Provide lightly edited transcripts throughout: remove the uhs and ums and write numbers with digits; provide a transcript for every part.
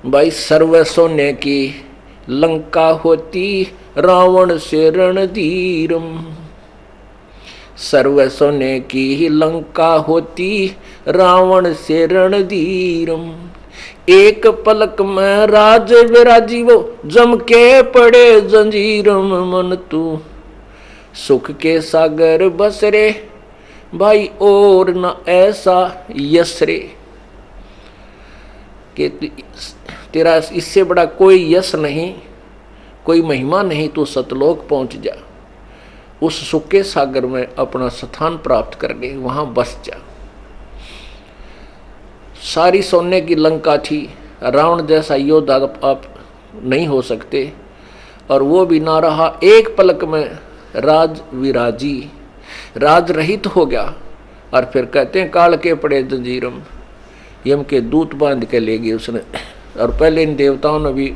भाई सर्व सोने की लंका होती रावण से रणधीरम। सर्व सोने की ही लंका होती रावण से रणधीरम। एक पलक में राज विराजी वो जम के पड़े जंजीरम। मन तू सुख के सागर बसरे भाई और न ऐसा यश रे। कि तेरा इससे बड़ा कोई यश नहीं, कोई महिमा नहीं, तू सतलोक पहुंच जा, उस सुख के सागर में अपना स्थान प्राप्त कर ले, वहां बस जा। सारी सोने की लंका थी, रावण जैसा योद्धा आप नहीं हो सकते, और वो भी ना रहा। एक पलक में राज विराजी, राज रहित हो गया। और फिर कहते हैं काल के पड़े जंजीरम, यम के दूत बांध के ले गए उसने। और पहले इन देवताओं ने भी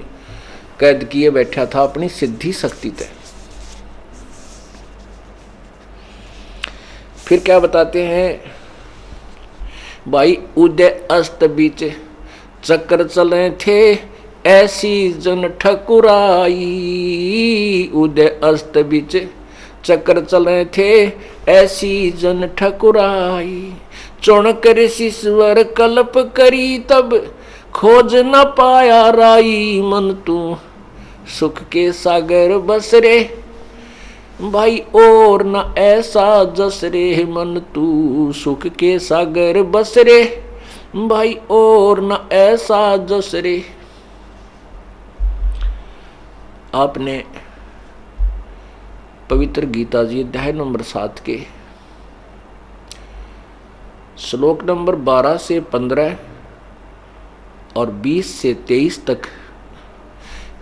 कैद किए बैठा था अपनी सिद्धि शक्ति तय। फिर क्या बताते हैं भाई, उदय अस्त बीच चक्र चले थे ऐसी जन ठकुराई। उदय अस्त बीच चक्र चले थे ऐसी जन ठकुराई। चुन कर ईश्वर कल्प करी तब खोज न पाया राई। मन तू सुख के सागर बसरे भाई और न ऐसा जसरे। मन तू सुख के सागर बसरे भाई और न ऐसा जसरे। आपने पवित्र गीता जी अध्याय नंबर 7 के श्लोक नंबर 12 से 15 और 20 से 23 तक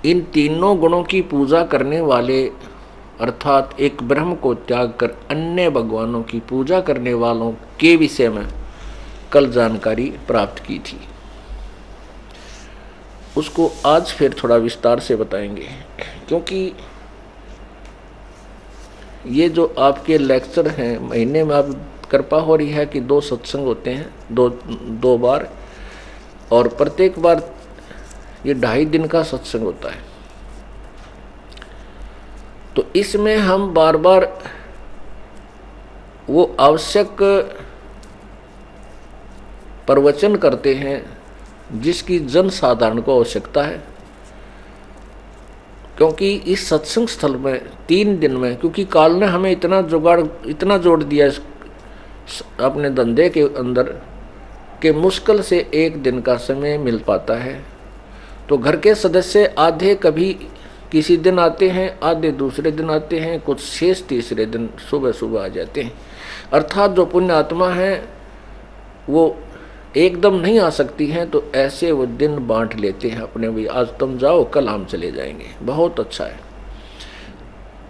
इन तीनों गुणों की पूजा करने वाले, अर्थात एक ब्रह्म को त्याग कर अन्य भगवानों की पूजा करने वालों के विषय में कल जानकारी प्राप्त की थी। उसको आज फिर थोड़ा विस्तार से बताएंगे, क्योंकि ये जो आपके लेक्चर हैं, महीने में आप कृपा हो रही है कि 2 सत्संग होते हैं, दो बार, और प्रत्येक बार ये 2.5 दिन का सत्संग होता है। तो इसमें हम बार बार वो आवश्यक प्रवचन करते हैं जिसकी जन साधारण को आवश्यकता है। क्योंकि इस सत्संग स्थल में 3 दिन में, क्योंकि काल ने हमें इतना जोड़ दिया अपने धंधे के अंदर कि मुश्किल से 1 दिन का समय मिल पाता है। तो घर के सदस्य आधे कभी किसी दिन आते हैं, आधे दूसरे दिन आते हैं, कुछ शेष तीसरे दिन सुबह सुबह आ जाते हैं। अर्थात जो पुण्य आत्मा है वो एकदम नहीं आ सकती हैं, तो ऐसे वो दिन बांट लेते हैं अपने, भी आज तुम जाओ कल हम चले जाएंगे, बहुत अच्छा है।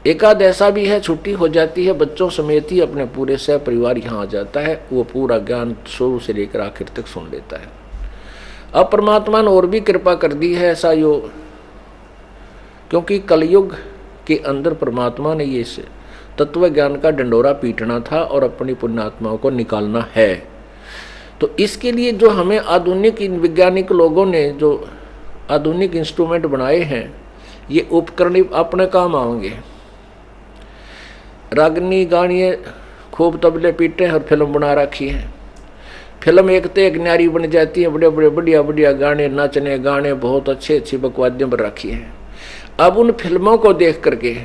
एक आध ऐसा भी है छुट्टी हो जाती है, बच्चों समेत ही अपने पूरे सह परिवार यहाँ आ जाता है, वो पूरा ज्ञान शुरू से लेकर आखिर तक सुन लेता है। अब परमात्मा ने और भी कृपा कर दी है ऐसा योग, क्योंकि कलयुग के अंदर परमात्मा ने ये तत्व ज्ञान का डंडोरा पीटना था और अपनी पुण्यात्माओं को निकालना है। तो इसके लिए जो हमें आधुनिक वैज्ञानिक लोगों ने जो आधुनिक इंस्ट्रूमेंट बनाए हैं, ये उपकरण अपने काम आएंगे। रागनी गानिए खूब तबले पीटे और फिल्म बना रखी है। फिल्म एक तो एक न्यारी बन जाती है, बड़े बड़े बढ़िया बढ़िया गाने, नाचने गाने, बहुत अच्छे अच्छी बकवादियाँ बन रखी हैं। अब उन फिल्मों को देख करके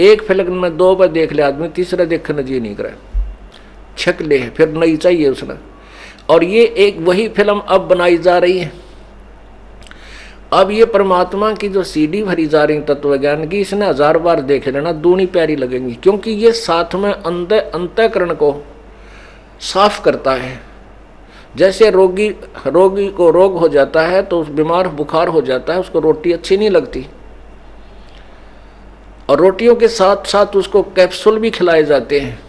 एक फिल्म में 2 बार देख ले आदमी, तीसरा देखने जी नहीं करे, छक ले, फिर नई चाहिए उसने। और ये एक वही फिल्म अब बनाई जा रही है। अब ये परमात्मा की जो सीडी भरी जा रही तत्व ज्ञान की, इसने 1000 बार देख लेना, दूनी प्यारी लगेंगी, क्योंकि ये साथ में अंतःकरण को साफ करता है। जैसे रोगी को रोग हो जाता है तो बीमार बुखार हो जाता है, उसको रोटी अच्छी नहीं लगती, और रोटियों के साथ साथ उसको कैप्सूल भी खिलाए जाते हैं,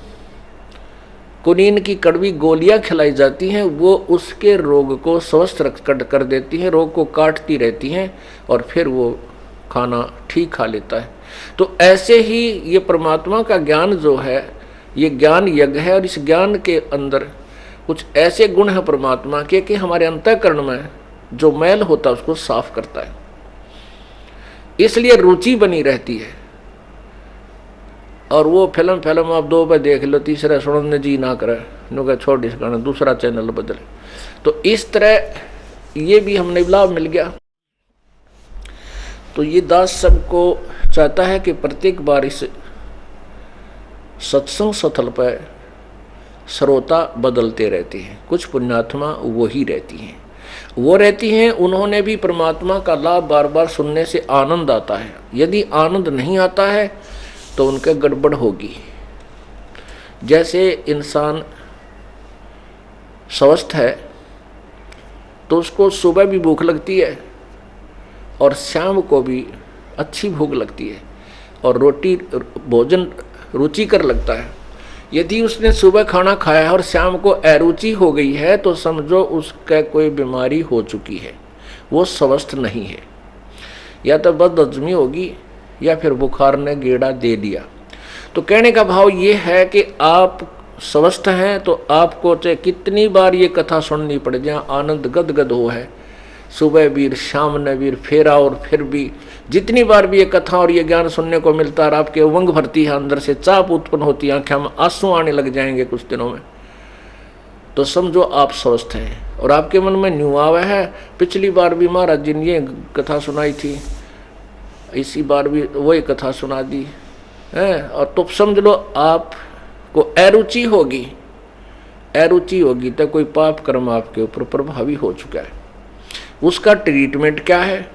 कुनीन की कड़वी गोलियां खिलाई जाती हैं, वो उसके रोग को स्वस्थ कर देती हैं, रोग को काटती रहती हैं, और फिर वो खाना ठीक खा लेता है। तो ऐसे ही ये परमात्मा का ज्ञान जो है, ये ज्ञान यज्ञ है, और इस ज्ञान के अंदर कुछ ऐसे गुण हैं परमात्मा के कि हमारे अंतःकरण में जो मैल होता है उसको साफ करता है, इसलिए रुचि बनी रहती है। और वो फिल्म आप 2 पे देख लो, तीसरा सुनने जी ना करे, नुका छोड़ इस गाना, दूसरा चैनल बदले। तो इस तरह ये भी हमने लाभ मिल गया। तो ये दास सबको चाहता है कि प्रत्येक बार इस सत्संग स्थल पर श्रोता बदलते रहते हैं। कुछ पुण्यात्मा वही रहती हैं, वो रहती हैं, उन्होंने भी परमात्मा का लाभ बार बार सुनने से आनंद आता है। यदि आनंद नहीं आता है तो उनके गड़बड़ होगी। जैसे इंसान स्वस्थ है तो उसको सुबह भी भूख लगती है और शाम को भी अच्छी भूख लगती है, और रोटी भोजन रुचिकर लगता है। यदि उसने सुबह खाना खाया है और शाम को अरुचि हो गई है तो समझो उसका कोई बीमारी हो चुकी है, वो स्वस्थ नहीं है। या तो बदहजमी होगी या फिर बुखार ने गेड़ा दे दिया। तो कहने का भाव ये है कि आप स्वस्थ हैं तो आपको चाहे कितनी बार ये कथा सुननी पड़ जाए, आनंद गदगद हो है, सुबह भी शाम ने भी फेरा, और फिर भी जितनी बार भी ये कथा और ये ज्ञान सुनने को मिलता है, आपके उमंग भरती है, अंदर से चाप उत्पन्न होती है, आंखें में आंसू आने लग जाएंगे कुछ दिनों में, तो समझो आप स्वस्थ हैं। और आपके मन में न्यू आवा है, पिछली बार भी महाराज जी ने ये कथा सुनाई थी, इसी बार भी वही कथा सुना दी है, और तो समझ लो आपको अरुचि होगी, अरुचि होगी तो कोई पाप कर्म आपके ऊपर प्रभावी हो चुका है। उसका ट्रीटमेंट क्या है?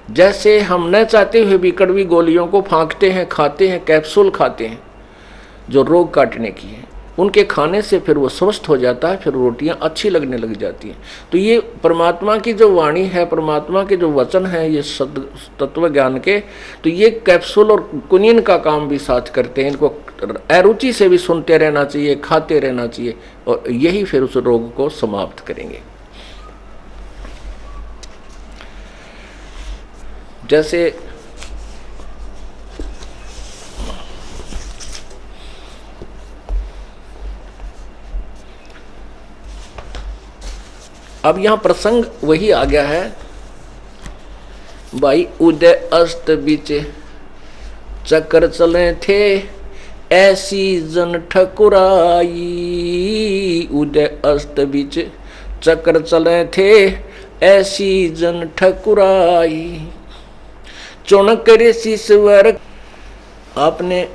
जैसे हम न चाहते हुए भी कड़वी गोलियों को फांकते हैं, खाते हैं, कैप्सूल खाते हैं जो रोग काटने की है, उनके खाने से फिर वो स्वस्थ हो जाता है, फिर रोटियां अच्छी लगने लग जाती हैं। तो ये परमात्मा की जो वाणी है, परमात्मा के जो वचन है, ये तत्व ज्ञान के, तो ये कैप्सूल और कुनियन का काम भी साथ करते हैं। इनको अरुचि से भी सुनते रहना चाहिए, खाते रहना चाहिए, और यही फिर उस रोग को समाप्त करेंगे। जैसे अब यहां प्रसंग वही आ गया है भाई, उदय अस्त बीच चक्कर चले थे ऐसी जन ठकुराई, उदय अस्त बीच चक्कर चले थे ऐसी जन ठकुराई, चौनक ऋषिश्वर। आपने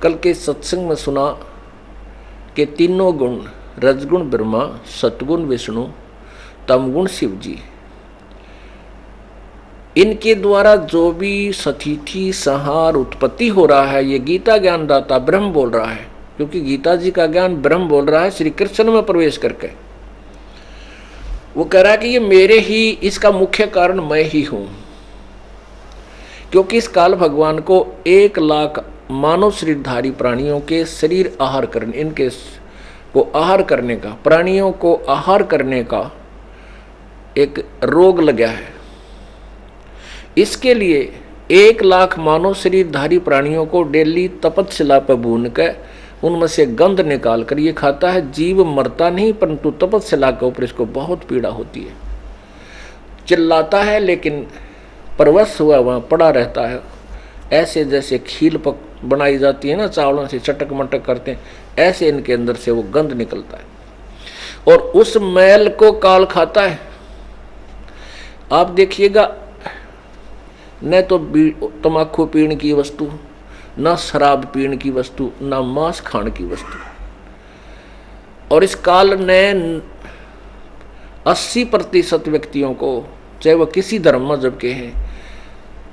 कल के सत्संग में सुना कि तीनों गुण, रजगुण ब्रह्मा, सतगुण विष्णु, तमगुण शिव जी, इनके द्वारा जो भी सतिथि संहार उत्पत्ति हो रहा है, ये गीता ज्ञान दाता ब्रह्म बोल रहा है, क्योंकि गीता जी का ज्ञान ब्रह्म बोल रहा है श्री कृष्ण में प्रवेश करके। वो कह रहा है कि ये मेरे ही, इसका मुख्य कारण मैं ही हूं, क्योंकि इस काल भगवान को 1 लाख मानव शरीरधारी प्राणियों के शरीर आहार करने, इनके को आहार करने का, प्राणियों को आहार करने का एक रोग लगा है। इसके लिए 1 लाख मानव शरीरधारी प्राणियों को डेली तपस्या पर भून कर उनमें से गंध निकाल कर ये खाता है। जीव मरता नहीं, परंतु तपस्या के ऊपर इसको बहुत पीड़ा होती है, चिल्लाता है लेकिन परवश हुआ वहाँ पड़ा रहता है। ऐसे जैसे खील बनाई जाती है ना, चावलों से चटक मटक करते हैं, ऐसे इनके अंदर से वो गंध निकलता है और उस मैल को काल खाता है। आप देखिएगा, न तो तम्बाकू पीने की वस्तु, न शराब पीने की वस्तु, न मांस खाने की वस्तु। और इस काल ने 80% व्यक्तियों को, चाहे वह किसी धर्म मजहब के हैं,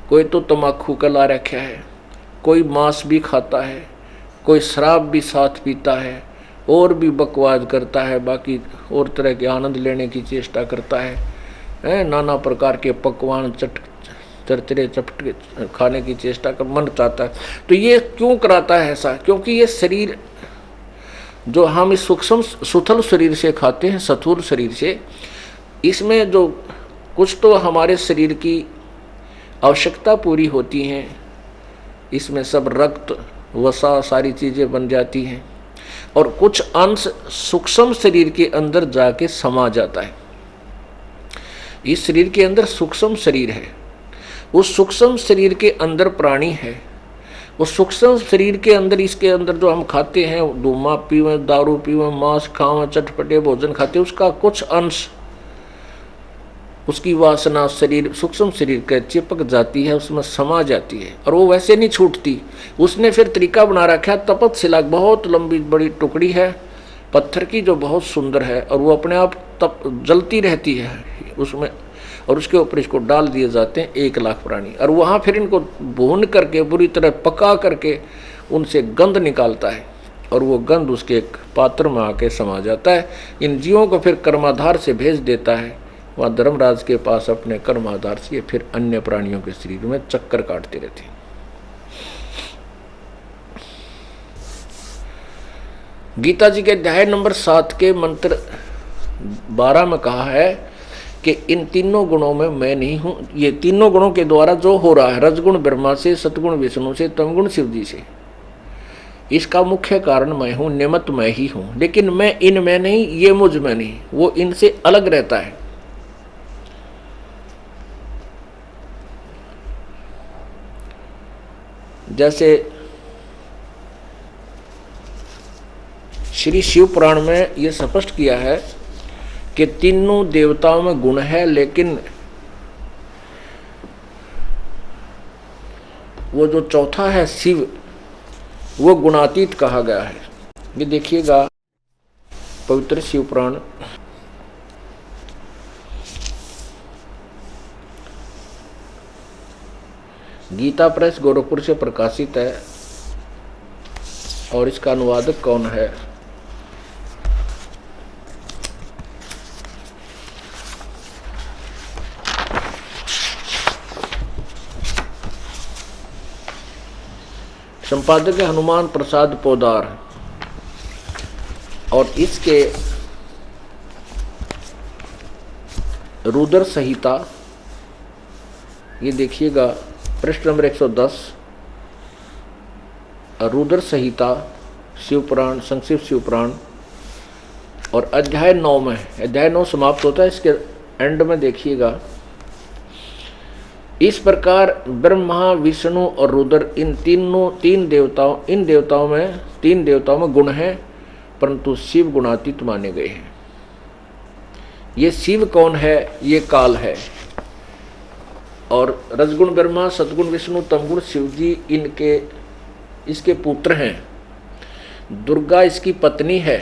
कोई तो तम्बाकू का ला रखा है, कोई मांस भी खाता है, कोई शराब भी साथ पीता है, और भी बकवाद करता है, बाकी और तरह के आनंद लेने की चेष्टा करता है, नाना प्रकार के पकवान चरचरे चपटे खाने की चेष्टा कर मन चाहता है। तो ये क्यों कराता है ऐसा? क्योंकि ये शरीर जो हम इस सूक्ष्म सुथल शरीर से खाते हैं, स्थूल शरीर से, इसमें जो कुछ तो हमारे शरीर की आवश्यकता पूरी होती हैं, इसमें सब रक्त वसा सारी चीज़ें बन जाती हैं, और कुछ अंश सूक्ष्म शरीर के अंदर जाके समा जाता है। इस शरीर के अंदर सूक्ष्म शरीर है, उस सूक्ष्म शरीर के अंदर प्राणी है, उस सूक्ष्म शरीर के अंदर, इसके अंदर जो हम खाते हैं, धूमा पीवे, दारू पीवे, मांस खावे, चटपटे भोजन खाते, उसका कुछ अंश, उसकी वासना शरीर, सूक्ष्म शरीर के चिपक जाती है, उसमें समा जाती है और वो वैसे नहीं छूटती। उसने फिर तरीका बना रखा है, तपतशिला बहुत लंबी बड़ी टुकड़ी है पत्थर की जो बहुत सुंदर है, और वो अपने आप तप जलती रहती है उसमें, और उसके ऊपर इसको डाल दिए जाते हैं 1,00,000 प्राणी, और वहाँ फिर इनको भून करके बुरी तरह पका करके उनसे गंध निकालता है, और वो गंध उसके एक पात्र में आके समा जाता है। इन जीवों को फिर कर्माधार से भेज देता है वहाँ धर्मराज के पास, अपने कर्माधार से फिर अन्य प्राणियों के शरीर में चक्कर काटते रहते हैं। गीता जी के अध्याय नंबर 7 के मंत्र 12 में कहा है कि इन तीनों गुणों में मैं नहीं हूं। ये तीनों गुणों के द्वारा जो हो रहा है, रजगुण ब्रह्मा से, सतगुण विष्णु से, तमगुण शिव जी से, इसका मुख्य कारण मैं हूं, निमित्त मैं ही हूं। लेकिन मैं इनमें नहीं, ये मुझ में नहीं, वो इनसे अलग रहता है। जैसे श्री शिव पुराण में ये स्पष्ट किया है कि तीनों देवताओं में गुण है, लेकिन वो जो चौथा है शिव, वो गुणातीत कहा गया है। ये देखिएगा पवित्र शिव पुराण गीता प्रेस गोरखपुर से प्रकाशित है, और इसका अनुवादक कौन है? संपादक है हनुमान प्रसाद पोदार, और इसके रुद्र संहिता, ये देखिएगा पृष्ठ नंबर 110, रुद्र संहिता शिव पुराण, संक्षिप्त शिव पुराण, और अध्याय 9 में, अध्याय 9 समाप्त होता है, इसके एंड में देखिएगा, इस प्रकार ब्रह्मा, विष्णु और रुद्र, इन तीन देवताओं में गुण हैं, परंतु शिव गुणातीत माने गए हैं। ये शिव कौन है? ये काल है, और रजगुण ब्रह्मा, सतगुण विष्णु, तमगुण शिव जी इसके पुत्र हैं। दुर्गा इसकी पत्नी है।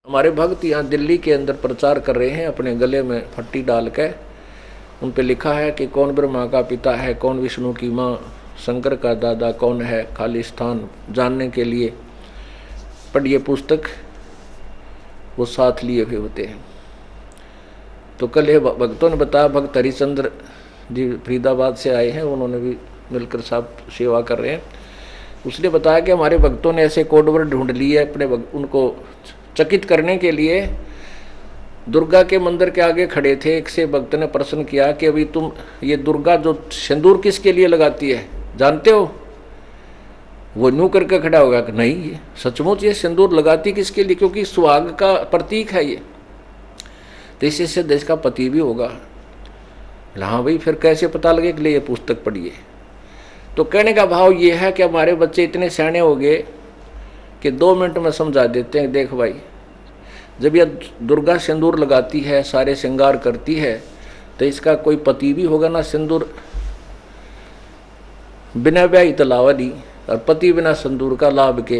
हमारे भक्त यहाँ दिल्ली के अंदर प्रचार कर रहे हैं, अपने गले में फट्टी डाल के, उन पे लिखा है कि कौन ब्रह्मा का पिता है, कौन विष्णु की माँ, शंकर का दादा कौन है। खाली स्थान जानने के लिए पढ़िए पुस्तक, वो साथ लिए हुए होते हैं। तो कल ये भक्तों ने बताया, भक्त हरिचंद्र जी फरीदाबाद से आए हैं, उन्होंने भी मिलकर साहब सेवा कर रहे हैं। उसने बताया कि हमारे भक्तों ने ऐसे कोडवर्ड ढूंढ लिए अपने उनको चकित करने के लिए। दुर्गा के मंदिर के आगे खड़े थे, एक से भक्त ने प्रश्न किया कि अभी तुम ये दुर्गा जो सिंदूर किसके लिए लगाती है जानते हो? वो न्यू करके खड़ा होगा कि नहीं, ये सचमुच ये सिंदूर लगाती किसके लिए? क्योंकि सुहाग का प्रतीक है ये, तो इससे सिद्ध इसका पति भी होगा। हाँ भाई, फिर कैसे पता लगे कि ले ये पुस्तक पढ़िए। तो कहने का भाव ये है कि हमारे बच्चे इतने सियाने हो गए कि 2 मिनट में समझा देते हैं, देख भाई जब यह दुर्गा सिंदूर लगाती है, सारे श्रृंगार करती है, तो इसका कोई पति भी होगा ना। सिंदूर बिना ब्याही तो लावा नहीं, और पति बिना सिंदूर का लाभ के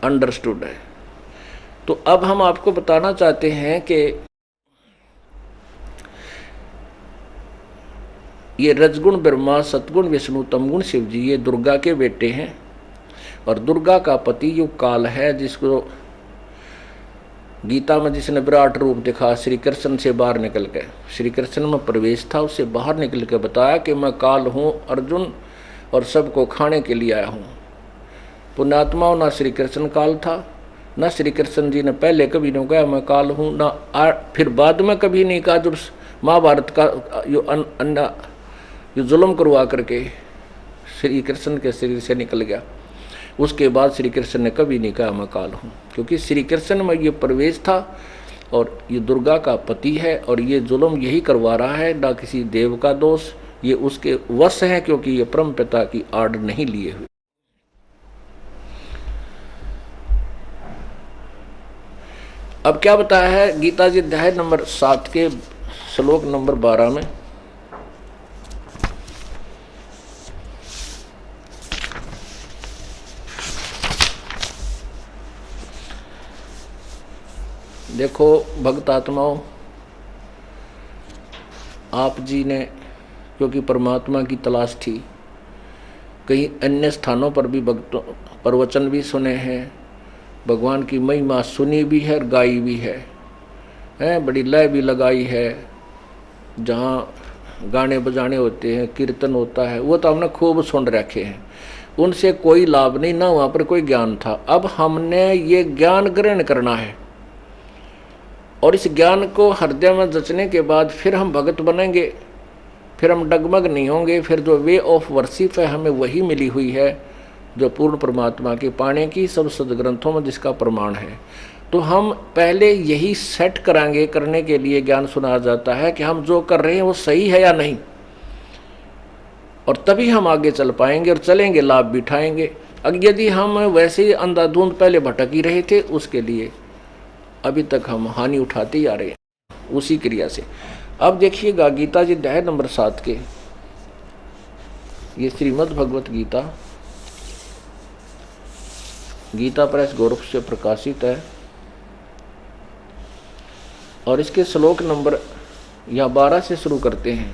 अंडरस्टूड है। तो अब हम आपको बताना चाहते हैं कि ये रजगुण ब्रह्मा, सतगुण विष्णु, तमगुण शिव जी, ये दुर्गा के बेटे हैं, और दुर्गा का पति जो काल है, जिसको गीता में जिसने विराट रूप दिखा, श्री कृष्ण से बाहर निकल के, श्री कृष्ण में प्रवेश था, उससे बाहर निकल के बताया कि मैं काल हूँ अर्जुन, और सबको खाने के लिए आया हूँ। पुण्यात्माओं, ना श्री कृष्ण काल था, ना श्री कृष्ण जी ने पहले कभी नहीं कहा मैं काल हूँ, ना फिर बाद में कभी नहीं कहा, जब महाभारत का जो जुल्म करवा करके श्री कृष्ण के शरीर से निकल गया। उसके बाद श्री कृष्ण ने कभी नहीं कहा मैं काल हूँ, क्योंकि श्री कृष्ण में ये प्रवेश था और ये दुर्गा का पति है और ये जुल्म यही करवा रहा है, ना किसी देव का दोष, ये उसके वश है, क्योंकि ये परम पिता की आड़ नहीं लिए हुए। अब क्या बताया है गीता जी अध्याय नंबर 7 के श्लोक नंबर 12 में, देखो भक्त आत्माओं, आप जी ने क्योंकि परमात्मा की तलाश थी, कई अन्य स्थानों पर भी भक्तों प्रवचन भी सुने हैं, भगवान की महिमा सुनी भी है और गाई भी है, बड़ी लय भी लगाई है, जहाँ गाने बजाने होते हैं, कीर्तन होता है, वो तो हमने खूब सुन रखे हैं, उनसे कोई लाभ नहीं, ना वहाँ पर कोई ज्ञान था। अब हमने ये ज्ञान ग्रहण करना है और इस ज्ञान को हृदय में जचने के बाद फिर हम भगत बनेंगे, फिर हम डगमग नहीं होंगे, फिर जो वे ऑफ वर्शिप है हमें वही मिली हुई है जो पूर्ण परमात्मा के पाने की सब सदग्रंथों में जिसका प्रमाण है। तो हम पहले यही सेट करांगे, करने के लिए ज्ञान सुनाया जाता है कि हम जो कर रहे हैं वो सही है या नहीं, और तभी हम आगे चल पाएंगे और चलेंगे, लाभ भी उठाएंगे। अब यदि हम वैसे ही अंधाधुंध पहले भटक ही रहे थे, उसके लिए अभी तक हम हानि उठाते ही आ रहे हैं उसी क्रिया से। अब देखिएगा गीता जी अध्याय नंबर 7 के, ये श्रीमद् भगवत गीता, गीता प्रेस गोरख से प्रकाशित है और इसके श्लोक नंबर यहाँ 12 से शुरू करते हैं।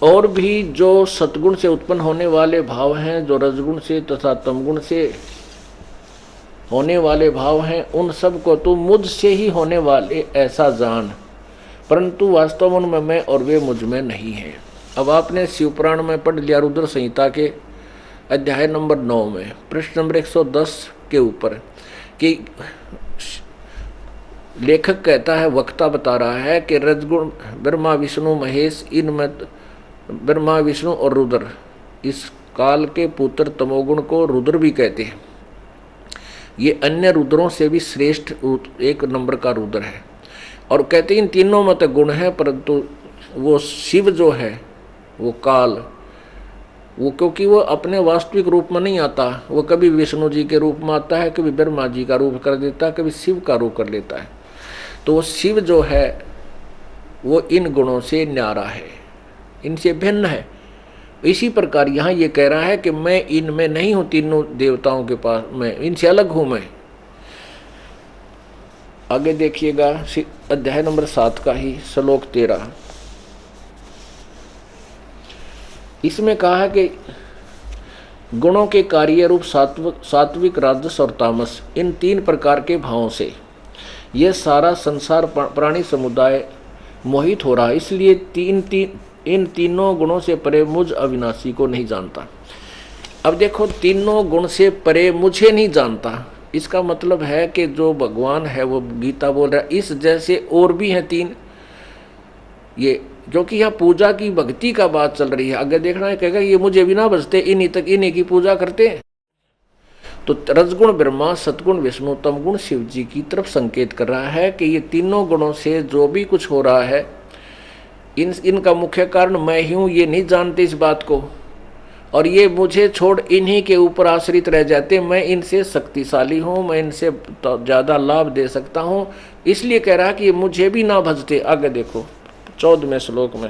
और भी जो सतगुण से उत्पन्न होने वाले भाव हैं, जो रजगुण से तथा तमगुण से होने वाले भाव हैं, उन सब को तू मुझसे ही होने वाले ऐसा जान, परंतु वास्तव उनमें मैं और वे मुझ में नहीं हैं। अब आपने शिवपुराण में पढ़ लिया रुद्र संहिता के अध्याय नंबर 9 में पृष्ठ नंबर 110 के ऊपर कि लेखक कहता है, वक्ता बता रहा है कि रजगुण ब्रह्मा विष्णु महेश, इनमें ब्रह्मा विष्णु और रुद्र, इस काल के पुत्र तमोगुण को रुद्र भी कहते हैं। ये अन्य रुद्रों से भी श्रेष्ठ एक नंबर का रुद्र है और कहते हैं इन तीनों में तो गुण है, परंतु वो शिव जो है वो काल, वो क्योंकि वो अपने वास्तविक रूप में नहीं आता, वो कभी विष्णु जी के रूप में आता है, कभी ब्रह्मा जी का रूप कर देता है, कभी शिव का रूप कर लेता है। तो वो शिव जो है वो इन गुणों से न्यारा है, इनसे भिन्न है। इसी प्रकार यहाँ ये कह रहा है कि मैं इनमें नहीं हूँ, तीनों देवताओं के पास मैं इनसे अलग हूँ मैं। आगे देखिएगा अध्याय नंबर 7 का ही श्लोक 13, इसमें कहा है कि गुणों के कार्य रूप सात्विक राजस और तामस, इन 3 प्रकार के भावों से यह सारा संसार प्राणी समुदाय मोहित हो रहा है, इसलिए इन तीनों गुणों से परे मुझ अविनाशी को नहीं जानता। अब देखो, तीनों गुण से परे मुझे नहीं जानता, इसका मतलब है कि जो भगवान है वो गीता बोल रहा है इस जैसे और भी हैं 3, ये क्योंकि यहाँ पूजा की भक्ति का बात चल रही है। आगे देखना है, कहेगा ये मुझे बिना बजते इन्हीं तक इन्हीं की पूजा करते हैं। तो रजगुण ब्रह्मा, सतगुण विष्णु, तमगुण शिव जी की तरफ संकेत कर रहा है कि ये तीनों गुणों से जो भी कुछ हो रहा है इनका मुख्य कारण मैं ही हूँ, ये नहीं जानते इस बात को, और ये मुझे छोड़ इन्हीं के ऊपर आश्रित रह जाते। मैं इनसे शक्तिशाली हूँ, मैं इनसे ज़्यादा लाभ दे सकता हूँ, इसलिए कह रहा है कि मुझे भी ना भजते। आगे देखो 14वें श्लोक में,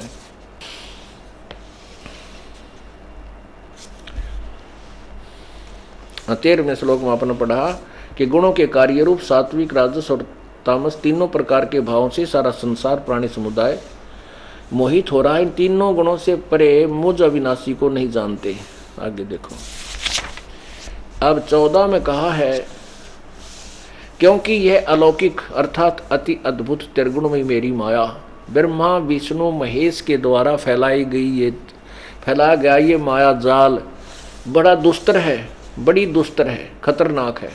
हाँ 13वें श्लोक में आपने पढ़ा कि गुणों के कार्य रूप सात्विक राजस और तामस, तीनों प्रकार के भावों से सारा संसार प्राणी समुदाय मोहित हो रहा है। इन तीनों गुणों से परे मुझ अविनाशी को नहीं जानते। आगे देखो, अब 14 में कहा है, क्योंकि यह अलौकिक अर्थात अति अद्भुत त्रिगुणमयी मेरी माया ब्रह्मा विष्णु महेश के द्वारा फैलाया गया ये माया जाल बड़ा दुस्तर है, बड़ी दुस्तर है, खतरनाक है,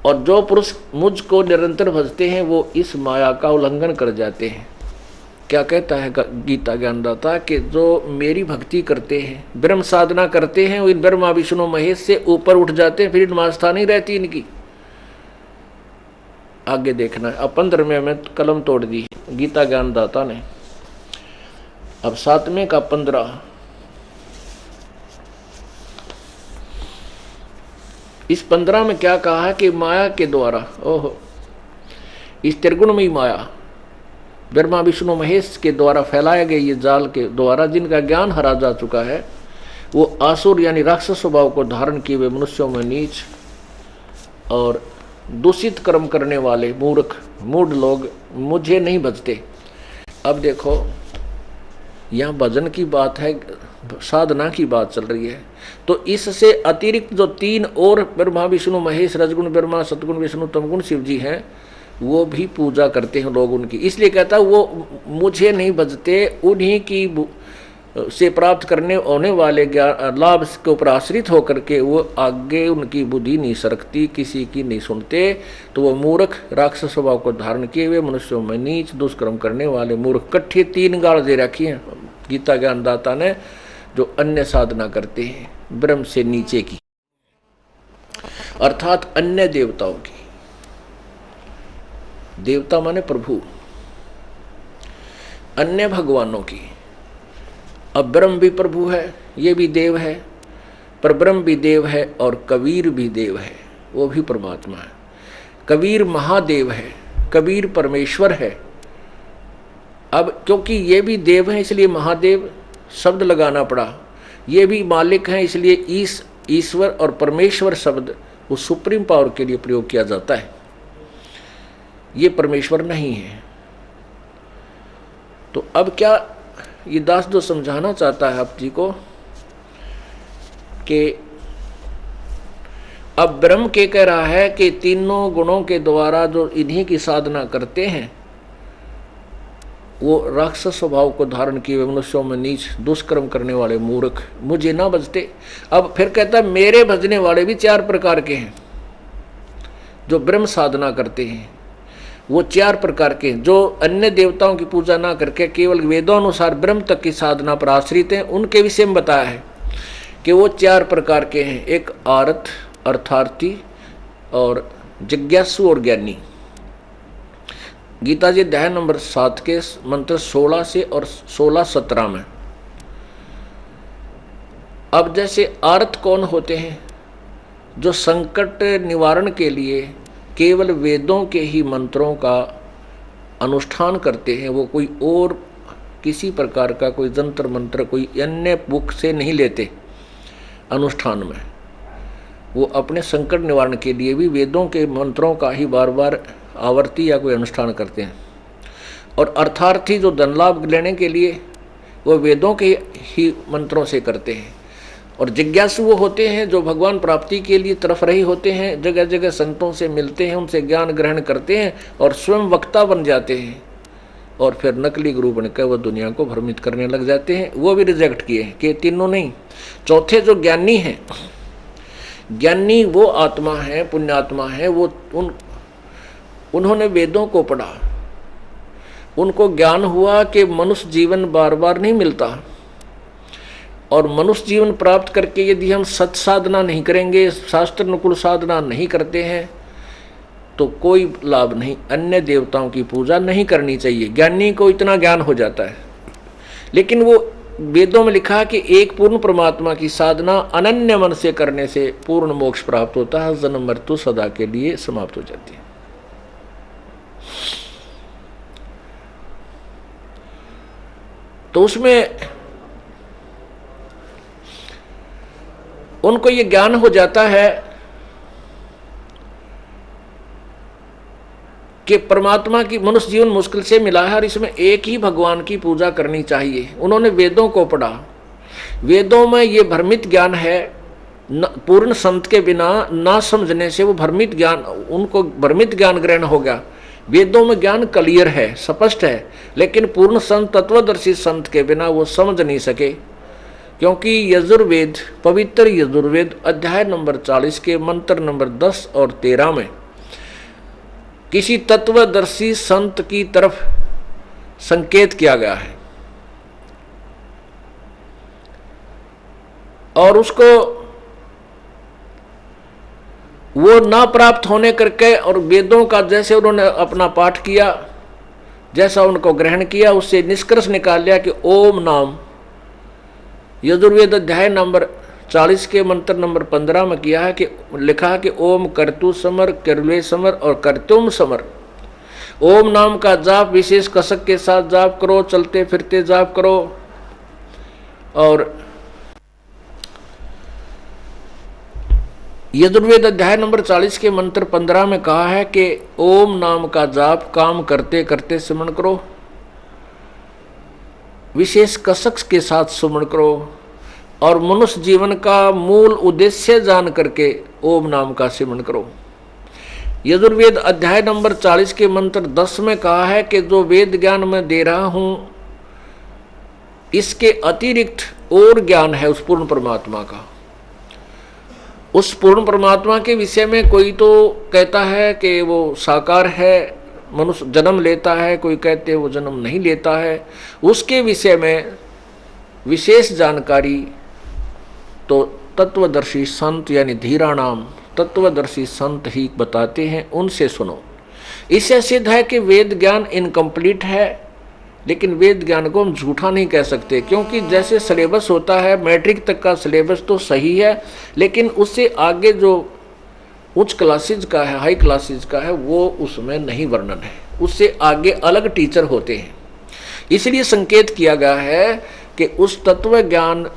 और जो पुरुष मुझको निरंतर भजते हैं वो इस माया का उल्लंघन कर जाते हैं। क्या कहता है गीता ज्ञानदाता कि जो मेरी भक्ति करते हैं, ब्रह्म साधना करते हैं, वो इन ब्रह्मा विष्णु महेश से ऊपर उठ जाते हैं, फिर मास्था नहीं रहती इनकी। आगे देखना है। अब 15वें में कलम तोड़ दी गीता ज्ञानदाता ने। अब 7वें का 15। इस 15 में क्या कहा है कि माया के द्वारा, ओहो, इस त्रिगुणमयी माया ब्रह्मा विष्णु महेश के द्वारा फैलाए गए ये जाल के द्वारा जिनका ज्ञान हरा जा चुका है, वो आसुर यानी राक्षस स्वभाव को धारण किए हुए मनुष्यों में नीच और दूषित कर्म करने वाले मूर्ख मूढ़ लोग मुझे नहीं भजते। अब देखो, यहाँ भजन की बात है, साधना की बात चल रही है। तो इससे अतिरिक्त जो 3 और ब्रह्मा विष्णु महेश, रजगुण ब्रह्मा, सतगुण विष्णु, तमगुण शिव जी हैं, वो भी पूजा करते हैं लोग उनकी। इसलिए कहता है वो मुझे नहीं भजते, उन्हीं की से प्राप्त करने होने वाले लाभ के ऊपर आश्रित होकर के वो आगे उनकी बुद्धि नहीं सरकती, किसी की नहीं सुनते। तो वो मूर्ख राक्षस स्वभाव को धारण किए हुए मनुष्यों में नीच दुष्कर्म करने वाले मूर्ख, कट्ठे 3 गाल दे रखी हैं गीता ज्ञानदाता ने, जो अन्य साधना करते हैं ब्रह्म से नीचे की, अर्थात अन्य देवताओं की। देवता माने प्रभु, अन्य भगवानों की। अब ब्रह्म भी प्रभु है, ये भी देव है, पर ब्रह्म भी देव है और कबीर भी देव है, वो भी परमात्मा है। कबीर महादेव है, कबीर परमेश्वर है। अब क्योंकि ये भी देव है इसलिए महादेव शब्द लगाना पड़ा, ये भी मालिक हैं इसलिए ईश्वर और परमेश्वर शब्द उस सुप्रीम पावर के लिए प्रयोग किया जाता है। ये परमेश्वर नहीं है। तो अब क्या ये दास जो समझाना चाहता है आप जी को कि अब ब्रह्म के कह रहा है कि तीनों गुणों के द्वारा जो इन्हीं की साधना करते हैं वो राक्षस स्वभाव को धारण किए हुए मनुष्यों में नीच दुष्कर्म करने वाले मूर्ख मुझे ना भजते। अब फिर कहता है मेरे भजने वाले भी 4 प्रकार के हैं। जो ब्रह्म साधना करते हैं वो 4 प्रकार के, जो अन्य देवताओं की पूजा ना करके केवल वेदों अनुसार ब्रह्म तक की साधना पर आश्रित हैं, उनके विषय में बताया है कि वो 4 प्रकार के हैं। एक आरत अर्थार्थी और जिज्ञासु और ज्ञानी। गीता जी अध्याय नंबर 7 के मंत्र 16 से और 16-17 में। अब जैसे आरत कौन होते हैं? जो संकट निवारण के लिए केवल वेदों के ही मंत्रों का अनुष्ठान करते हैं, वो कोई और किसी प्रकार का कोई जंतर मंत्र कोई अन्य बुक से नहीं लेते अनुष्ठान में। वो अपने संकट निवारण के लिए भी वेदों के मंत्रों का ही बार बार आवर्ती या कोई अनुष्ठान करते हैं। और अर्थार्थी जो धन लाभ लेने के लिए वो वेदों के ही मंत्रों से करते हैं। और जिज्ञासु वो होते हैं जो भगवान प्राप्ति के लिए तरफ रही होते हैं, जगह जगह संतों से मिलते हैं, उनसे ज्ञान ग्रहण करते हैं और स्वयं वक्ता बन जाते हैं और फिर नकली गुरु बनकर वो दुनिया को भ्रमित करने लग जाते हैं। वो भी रिजेक्ट किए हैं कि तीनों नहीं। चौथे जो ज्ञानी हैं, ज्ञानी वो आत्मा है, पुण्यात्मा है, वो उन्होंने वेदों को पढ़ा, उनको ज्ञान हुआ कि मनुष्य जीवन बार बार नहीं मिलता और मनुष्य जीवन प्राप्त करके यदि हम सत साधना नहीं करेंगे, शास्त्र अनुकूल साधना नहीं करते हैं तो कोई लाभ नहीं। अन्य देवताओं की पूजा नहीं करनी चाहिए। ज्ञानी को इतना ज्ञान हो जाता है, लेकिन वो वेदों में लिखा है कि एक पूर्ण परमात्मा की साधना अनन्य मन से करने से पूर्ण मोक्ष प्राप्त होता है, जन्म मृत्यु सदा के लिए समाप्त हो जाती है। तो उसमें उनको ये ज्ञान हो जाता है कि परमात्मा की मनुष्य जीवन मुश्किल से मिला है और इसमें एक ही भगवान की पूजा करनी चाहिए। उन्होंने वेदों को पढ़ा, वेदों में ये भ्रमित ज्ञान है, पूर्ण संत के बिना ना समझने से वो भ्रमित ज्ञान, उनको भ्रमित ज्ञान ग्रहण हो गया। वेदों में ज्ञान क्लियर है, स्पष्ट है, लेकिन पूर्ण संत तत्वदर्शी संत के बिना वो समझ नहीं सके, क्योंकि यजुर्वेद, पवित्र यजुर्वेद अध्याय नंबर 40 के मंत्र नंबर 10 और 13 में किसी तत्वदर्शी संत की तरफ संकेत किया गया है। और उसको वो ना प्राप्त होने करके और वेदों का जैसे उन्होंने अपना पाठ किया, जैसा उनको ग्रहण किया, उससे निष्कर्ष निकाल लिया कि ओम नाम, यजुर्वेद अध्याय नंबर 40 के मंत्र नंबर 15 में किया है कि लिखा है कि ओम कर्तु समर, किरवे समर और कर्तुम समर। ओम नाम का जाप विशेष कसक के साथ जाप करो, चलते फिरते जाप करो। और यजुर्वेद अध्याय नंबर 40 के मंत्र 15 में कहा है कि ओम नाम का जाप काम करते करते स्मरण करो, विशेष कसक के साथ स्मरण करो, और मनुष्य जीवन का मूल उद्देश्य जान करके ओम नाम का स्मरण करो। यजुर्वेद अध्याय नंबर 40 के मंत्र 10 में कहा है कि जो वेद ज्ञान मैं दे रहा हूं, इसके अतिरिक्त और ज्ञान है उस पूर्ण परमात्मा का। उस पूर्ण परमात्मा के विषय में कोई तो कहता है कि वो साकार है, मनुष्य जन्म लेता है, कोई कहते हैं वो जन्म नहीं लेता है। उसके विषय में विशेष जानकारी तो तत्वदर्शी संत यानी धीराणाम तत्वदर्शी संत ही बताते हैं, उनसे सुनो। इससे सिद्ध है कि वेद ज्ञान इनकम्प्लीट है, लेकिन वेद ज्ञान को हम झूठा नहीं कह सकते, क्योंकि जैसे सिलेबस होता है, मैट्रिक तक का सिलेबस तो सही है, लेकिन उससे आगे जो उच्च क्लासेज का है, हाई क्लासेज का है, वो उसमें नहीं वर्णन है, उससे आगे अलग टीचर होते हैं। इसलिए संकेत किया गया है कि उस तत्व ज्ञान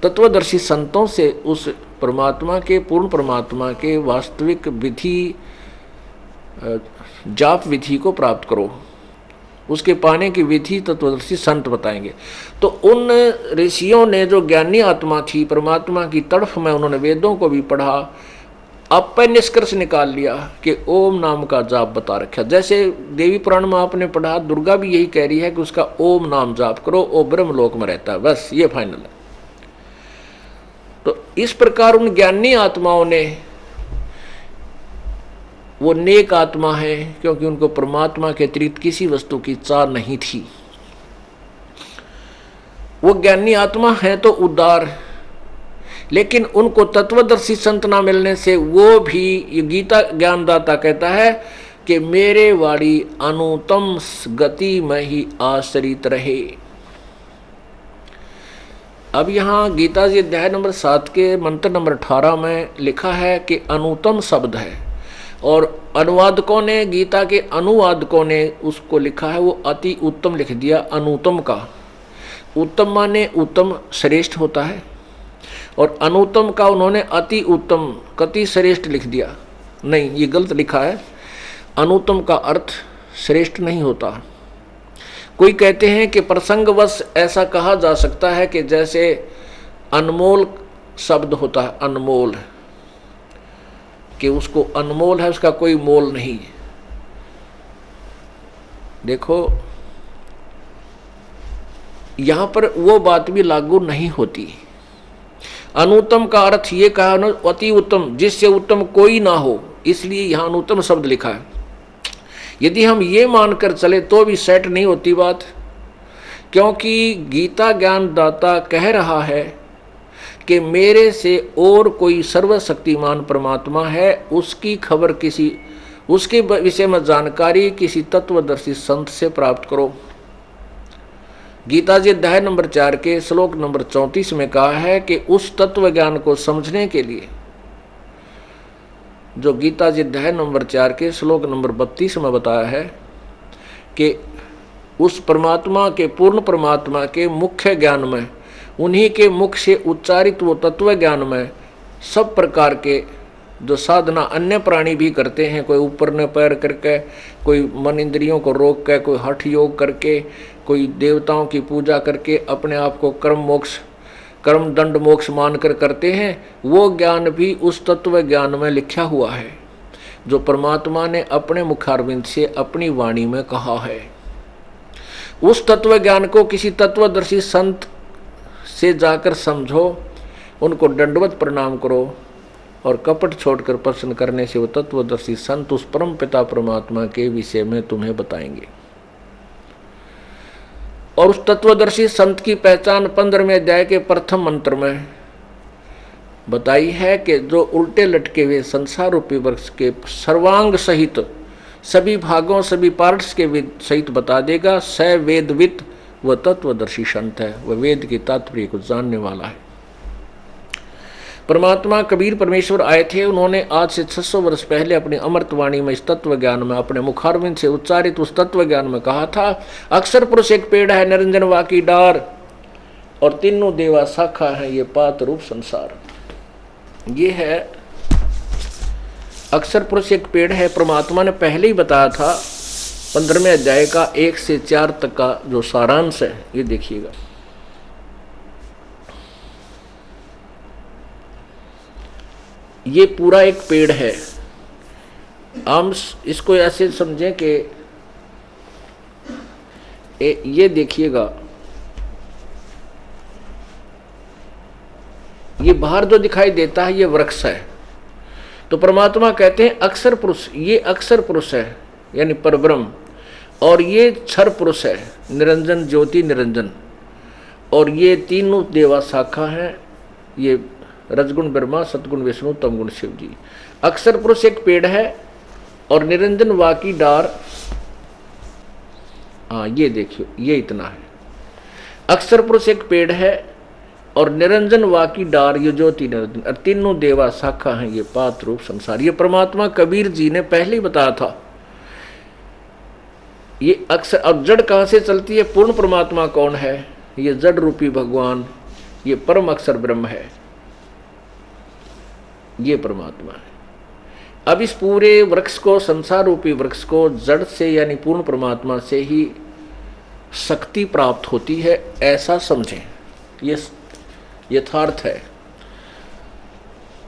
तत्वदर्शी संतों से उस परमात्मा के, पूर्ण परमात्मा के वास्तविक विधि, जाप विधि को प्राप्त करो। उसके पाने की विधि तत्वदर्शी संत बताएंगे। तो उन ऋषियों ने, जो ज्ञानी आत्मा थी, परमात्मा की तड़फ में उन्होंने वेदों को भी पढ़ा, अपन निष्कर्ष निकाल लिया कि ओम नाम का जाप बता रखा। जैसे देवी पुराण में आपने पढ़ा, दुर्गा भी यही कह रही है कि उसका ओम नाम जाप करो, वो ब्रह्मलोक में रहता है, बस ये फाइनल है। तो इस प्रकार उन ज्ञानी आत्माओं ने, वो नेक आत्मा है क्योंकि उनको परमात्मा के अतिरिक्त किसी वस्तु की चाह नहीं थी। वो ज्ञानी आत्मा है तो उदार, लेकिन उनको तत्वदर्शी संत ना मिलने से वो भी, ये गीता ज्ञानदाता कहता है कि मेरे वाणी अनुतम गति में ही आश्रित रहे। अब यहाँ गीता जी अध्याय नंबर 7 के मंत्र नंबर 18 में लिखा है कि अनुतम शब्द है, और अनुवादकों ने, गीता के अनुवादकों ने उसको लिखा है, वो अति उत्तम लिख दिया अनुतम का। उत्तम माने उत्तम श्रेष्ठ होता है, और अनुतम का उन्होंने अति उत्तम कति श्रेष्ठ लिख दिया। नहीं, ये गलत लिखा है। अनुतम का अर्थ श्रेष्ठ नहीं होता। कोई कहते हैं कि प्रसंगवश ऐसा कहा जा सकता है कि जैसे अनमोल शब्द होता है, अनमोल, कि उसको अनमोल है, उसका कोई मोल नहीं। देखो यहां पर वो बात भी लागू नहीं होती। अनुत्तम का अर्थ ये कहा ना, अति उत्तम, जिससे उत्तम कोई ना हो, इसलिए यहां अनुत्तम शब्द लिखा है। यदि हम ये मानकर चले तो भी सेट नहीं होती बात, क्योंकि गीता ज्ञानदाता कह रहा है कि मेरे से और कोई सर्वशक्तिमान परमात्मा है, उसकी खबर किसी, उसके विषय में जानकारी किसी तत्वदर्शी संत से प्राप्त करो। गीता जी अध्याय नंबर 4 के श्लोक नंबर 34 में कहा है कि उस तत्व ज्ञान को समझने के लिए, जो गीता जी अध्याय नंबर 4 के श्लोक नंबर 32 में बताया है कि उस परमात्मा के, पूर्ण परमात्मा के मुख्य ज्ञान में, उन्हीं के मुख से उच्चारित वो तत्व ज्ञान में सब प्रकार के जो साधना अन्य प्राणी भी करते हैं, कोई ऊपर न पैर करके, कोई मन इंद्रियों को रोक के, कोई हठ योग करके, कोई देवताओं की पूजा करके अपने आप को कर्म दंड मोक्ष मानकर करते हैं, वो ज्ञान भी उस तत्व ज्ञान में लिखा हुआ है जो परमात्मा ने अपने मुखारविंद से अपनी वाणी में कहा है। उस तत्व ज्ञान को किसी तत्वदर्शी संत से जाकर समझो, उनको दंडवत प्रणाम करो, और कपट छोड़कर प्रश्न करने से वो तत्वदर्शी संत उस परम पिता परमात्मा के विषय में तुम्हें बताएंगे। और उस तत्वदर्शी संत की पहचान 15वें अध्याय के प्रथम मंत्र में बताई है कि जो उल्टे लटके हुए संसार रूपी वृक्ष के सर्वांग सहित सभी भागों सभी पार्ट्स के सहित बता देगा। स वेदवित वह तत्वदर्शी संत है, वह वेद की तात्पर्य को जानने वाला है। परमात्मा कबीर परमेश्वर आए थे, उन्होंने आज से 600 वर्ष पहले अपनी अमृतवाणी में इस तत्व ज्ञान में अपने मुखारविंद से उच्चारित उस तत्व ज्ञान में कहा था, अक्षर पुरुष एक पेड़ है, निरंजन वाकी डार और तीनों देवा शाखा है, ये पात रूप संसार। ये है अक्षर पुरुष एक पेड़ है। परमात्मा ने पहले ही बताया था 15वें अध्याय का 1 से 4 तक का जो सारांश है, ये देखिएगा। ये पूरा एक पेड़ है। हम इसको ऐसे समझें कि ये देखिएगा, ये बाहर जो दिखाई देता है ये वृक्ष है। तो परमात्मा कहते हैं अक्षर पुरुष, ये अक्षर पुरुष है यानी परब्रह्म, और ये क्षर पुरुष है निरंजन ज्योति निरंजन, और ये तीनों देवा शाखा हैं, ये रजगुण ब्रह्मा सतगुण विष्णु तमगुण शिव जी। अक्षर पुरुष एक पेड़ है और निरंजन वाकी डार, हाँ ये देखियो ये इतना है। अक्षर पुरुष एक पेड़ है और निरंजन वाकी डार, ये ज्योति निरंजन, और तीनों देवा शाखा हैं, ये पात रूप संसार। ये परमात्मा कबीर जी ने पहले ही बताया था। ये अक्षर और जड़ कहां से चलती है? पूर्ण परमात्मा कौन है? ये जड़ रूपी भगवान, ये परम अक्षर ब्रह्म है, ये परमात्मा है। अब इस पूरे वृक्ष को, संसार रूपी वृक्ष को जड़ से यानी पूर्ण परमात्मा से ही शक्ति प्राप्त होती है, ऐसा समझें, ये यथार्थ है।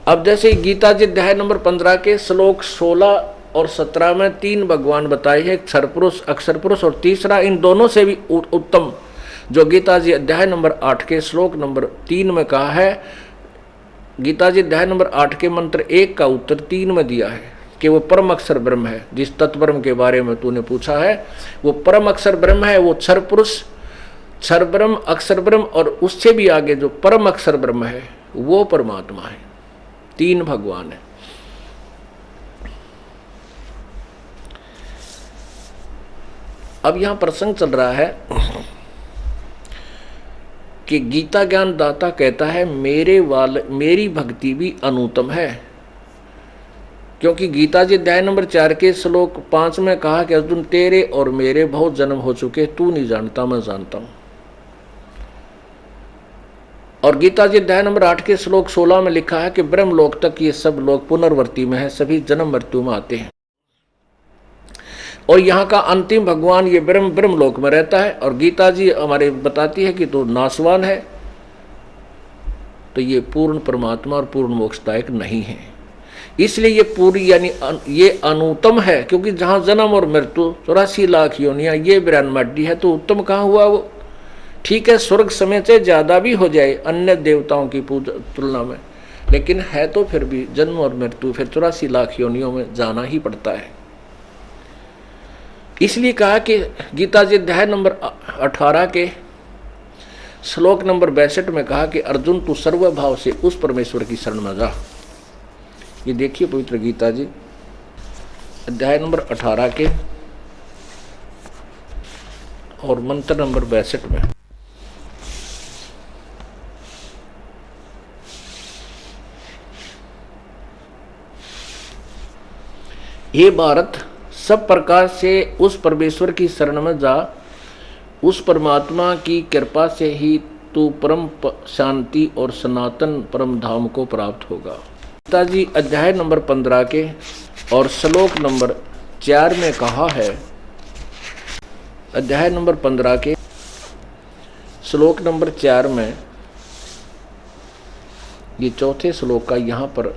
अब जैसे गीता जी अध्याय नंबर 15 के श्लोक 16 और 17 में 3 भगवान बताए हैं, क्षर पुरुष अक्षर पुरुष और तीसरा इन दोनों से भी उत्तम जो गीता जी अध्याय नंबर 8 के श्लोक नंबर 3 में कहा है। गीता जी अध्याय नंबर 8 के मंत्र 1 का उत्तर 3 में दिया है कि वो परम अक्षर ब्रह्म है। जिस तत्ब्रह्म के बारे में तूने पूछा है वो परम अक्षर ब्रह्म है, वो क्षर पुरुष क्षर ब्रह्म अक्षर ब्रह्म और उससे भी आगे जो परम अक्षर ब्रह्म है वो परमात्मा है। 3 भगवान है। अब यहां प्रसंग चल रहा है कि गीता ज्ञान दाता कहता है मेरी भक्ति भी अनुत्तम है, क्योंकि गीता जी अध्याय नंबर 4 के श्लोक 5 में कहा कि अर्जुन तेरे और मेरे बहुत जन्म हो चुके, तू नहीं जानता मैं जानता हूं। और गीता जी अध्याय नंबर 8 के श्लोक 16 में लिखा है कि ब्रह्मलोक तक ये सब लोग पुनर्वर्ती में है, सभी जन्म मृत्यु में आते हैं। और यहाँ का अंतिम भगवान ये ब्रह्मलोक में रहता है। और गीता जी हमारे बताती है कि तो नाशवान है, तो ये पूर्ण परमात्मा और पूर्ण मोक्षदायक नहीं है। इसलिए ये पूरी यानी ये अनुत्तम है, क्योंकि जहाँ जन्म और मृत्यु 84 लाख योनियाँ ये 92 हड्डी है, तो उत्तम कहाँ हुआ वो? ठीक है, स्वर्ग समय से ज़्यादा भी हो जाए अन्य देवताओं की पूजा तुलना में, लेकिन है तो फिर भी जन्म और मृत्यु, फिर 84 लाख योनियों में जाना ही पड़ता है। इसलिए कहा कि गीता जी अध्याय नंबर 18 के श्लोक नंबर 62 में कहा कि अर्जुन तू सर्वभाव से उस परमेश्वर की शरण में जा। ये देखिए पवित्र गीता जी अध्याय नंबर 18 के और मंत्र नंबर 62 में। हे भारत, सब प्रकार से उस परमेश्वर की शरण में जा, उस परमात्मा की कृपा से ही तू परम शांति और सनातन परम धाम को प्राप्त होगा। गीता जी अध्याय नंबर 15 के और श्लोक नंबर 4 में कहा है, अध्याय नंबर 15 के श्लोक नंबर 4 में, ये चौथे श्लोक का यहाँ पर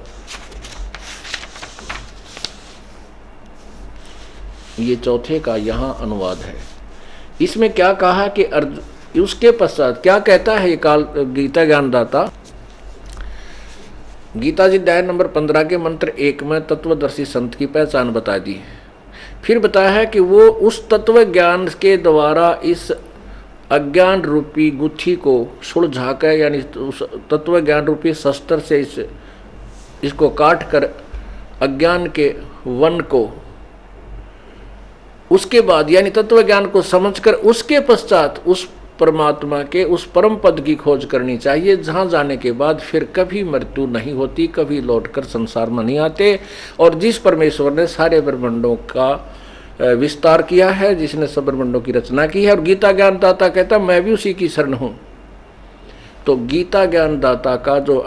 ये चौथे का यहाँ अनुवाद है। इसमें क्या कहा कि उसके पश्चात क्या कहता है ये काल गीता ज्ञानदाता? गीता जी अध्याय नंबर 15 के मंत्र 1 में तत्वदर्शी संत की पहचान बता दी। फिर बताया है कि वो उस तत्व ज्ञान के द्वारा इस अज्ञान रूपी गुत्थी को सुलझा कर, यानी उस तत्व ज्ञान रूपी शस्त्र से इसको काट कर अज्ञान के वन को, उसके बाद यानी तत्व ज्ञान को समझकर उसके पश्चात उस परमात्मा के उस परम पद की खोज करनी चाहिए, जहाँ जाने के बाद फिर कभी मृत्यु नहीं होती, कभी लौटकर संसार में नहीं आते। और जिस परमेश्वर ने सारे ब्रह्मांडों का विस्तार किया है, जिसने सब ब्रह्मांडों की रचना की है, और गीता ज्ञानदाता कहता मैं भी उसी की शरण हूँ। तो गीता ज्ञानदाता का जो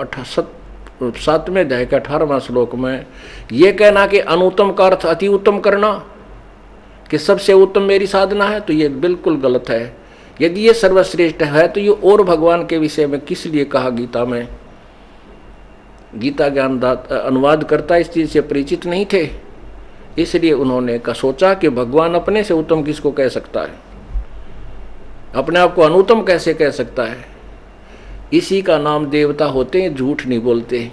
7वें अध्याय का 18वां श्लोक में ये कहना कि अनुत्तम का अर्थ अति उत्तम करना, कि सबसे उत्तम मेरी साधना है, तो ये बिल्कुल गलत है। यदि ये सर्वश्रेष्ठ है तो ये और भगवान के विषय में किस लिए कहा गीता में? गीता ज्ञानदाता अनुवाद करता इस चीज से परिचित नहीं थे, इसलिए उन्होंने सोचा कि भगवान अपने से उत्तम किसको कह सकता है, अपने आप को अनुत्तम कैसे कह सकता है? इसी का नाम देवता होते हैं, झूठ नहीं बोलते।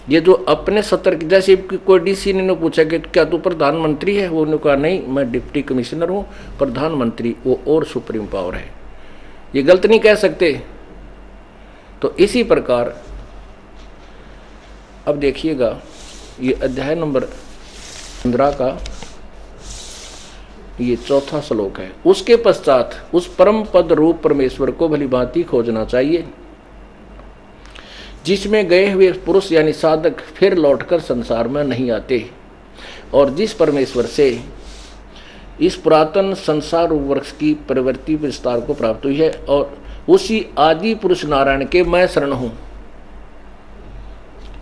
ये जो अपने सतर्क, जैसे कोई डीसी ने पूछा कि क्या तू प्रधानमंत्री है, वो ने कहा नहीं मैं डिप्टी कमिश्नर हूँ, प्रधानमंत्री वो और सुप्रीम पावर है, ये गलत नहीं कह सकते। तो इसी प्रकार अब देखिएगा ये अध्याय नंबर 15 का ये 4था श्लोक है। उसके पश्चात उस परम पद रूप परमेश्वर को भली भांति खोजना चाहिए, जिसमें गए हुए पुरुष यानी साधक फिर लौटकर संसार में नहीं आते, और जिस परमेश्वर से इस पुरातन संसार वृक्ष की प्रवृत्ति विस्तार को प्राप्त हुई है, और उसी आदि पुरुष नारायण के मैं शरण हूं।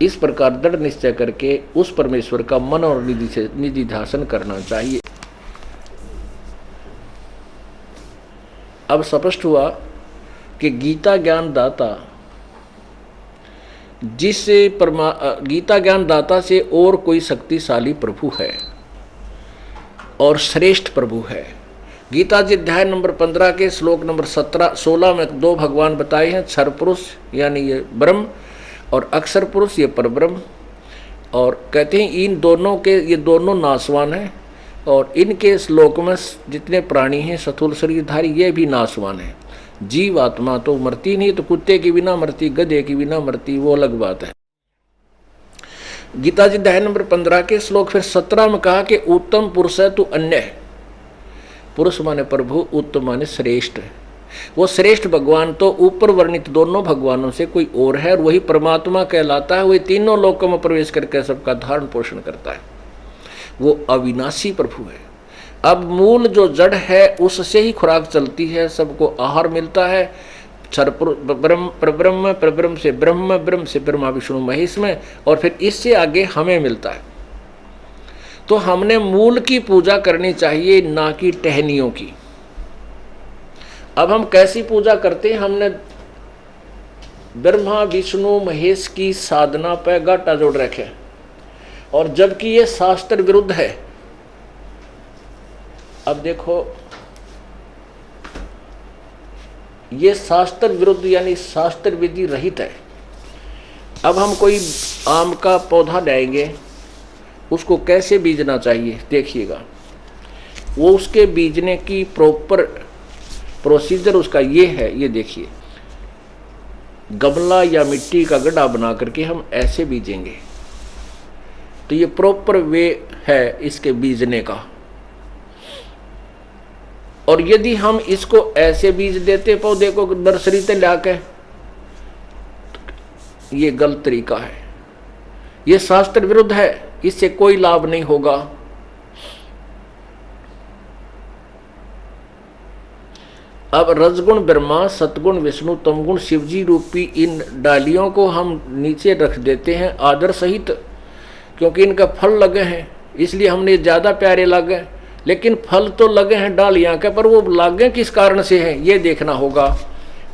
इस प्रकार दृढ़ निश्चय करके उस परमेश्वर का मन और निधि से निधि ध्यान करना चाहिए। अब स्पष्ट हुआ कि गीता ज्ञान दाता गीता ज्ञान दाता से और कोई शक्तिशाली प्रभु है और श्रेष्ठ प्रभु है। गीता जी अध्याय नंबर 15 के श्लोक नंबर 16 में 2 भगवान बताए हैं, क्षर पुरुष यानी ये ब्रह्म, और अक्षर पुरुष ये परब्रह्म। और कहते हैं इन दोनों के ये दोनों नाशवान हैं, और इनके श्लोक में जितने प्राणी हैं स्थूल शरीरधारी ये भी नाशवान है। जीव आत्मा तो मरती नहीं, तो कुत्ते की बिना मरती, गधे की बिना मरती, वो अलग बात है। गीता जी अध्याय नंबर 15 के श्लोक फिर 17 में कहा कि उत्तम पुरुष है तू अन्य है। पुरुष माने प्रभु, उत्तम माने श्रेष्ठ है। वो श्रेष्ठ भगवान तो ऊपर वर्णित दोनों भगवानों से कोई और है, और वही परमात्मा कहलाता है। वही तीनों लोकों में प्रवेश करके सबका धारण पोषण करता है, वो अविनाशी प्रभु है। अब मूल जो जड़ है उससे ही खुराक चलती है, सबको आहार मिलता है। ब्रह्म परब्रह्म, परब्रह्म से ब्रह्म, ब्रह्म से ब्रह्मा विष्णु महेश में, और फिर इससे आगे हमें मिलता है। तो हमने मूल की पूजा करनी चाहिए, ना कि टहनियों की। अब हम कैसी पूजा करते हैं? हमने ब्रह्मा विष्णु महेश की साधना पर गाटा जोड़ रखे, और जबकि ये शास्त्र विरुद्ध है। अब देखो ये शास्त्र विरुद्ध यानी शास्त्र विधि रहित है। अब हम कोई आम का पौधा लाएंगे, उसको कैसे बीजना चाहिए देखिएगा। वो उसके बीजने की प्रॉपर प्रोसीजर उसका ये है, ये देखिए। गमला या मिट्टी का गड्ढा बना करके हम ऐसे बीजेंगे, तो ये प्रॉपर वे है इसके बीजने का। और यदि हम इसको ऐसे बीज देते पौधे को नर्सरी से लाके, ये गलत तरीका है, ये शास्त्र विरुद्ध है, इससे कोई लाभ नहीं होगा। अब रजगुण ब्रह्मा, सतगुण विष्णु, तमगुण शिवजी रूपी इन डालियों को हम नीचे रख देते हैं आदर सहित, क्योंकि इनका फल लगे हैं इसलिए हमने ज्यादा प्यारे लगे। लेकिन फल तो लगे हैं डालियां के, पर वो लगे किस कारण से हैं ये देखना होगा।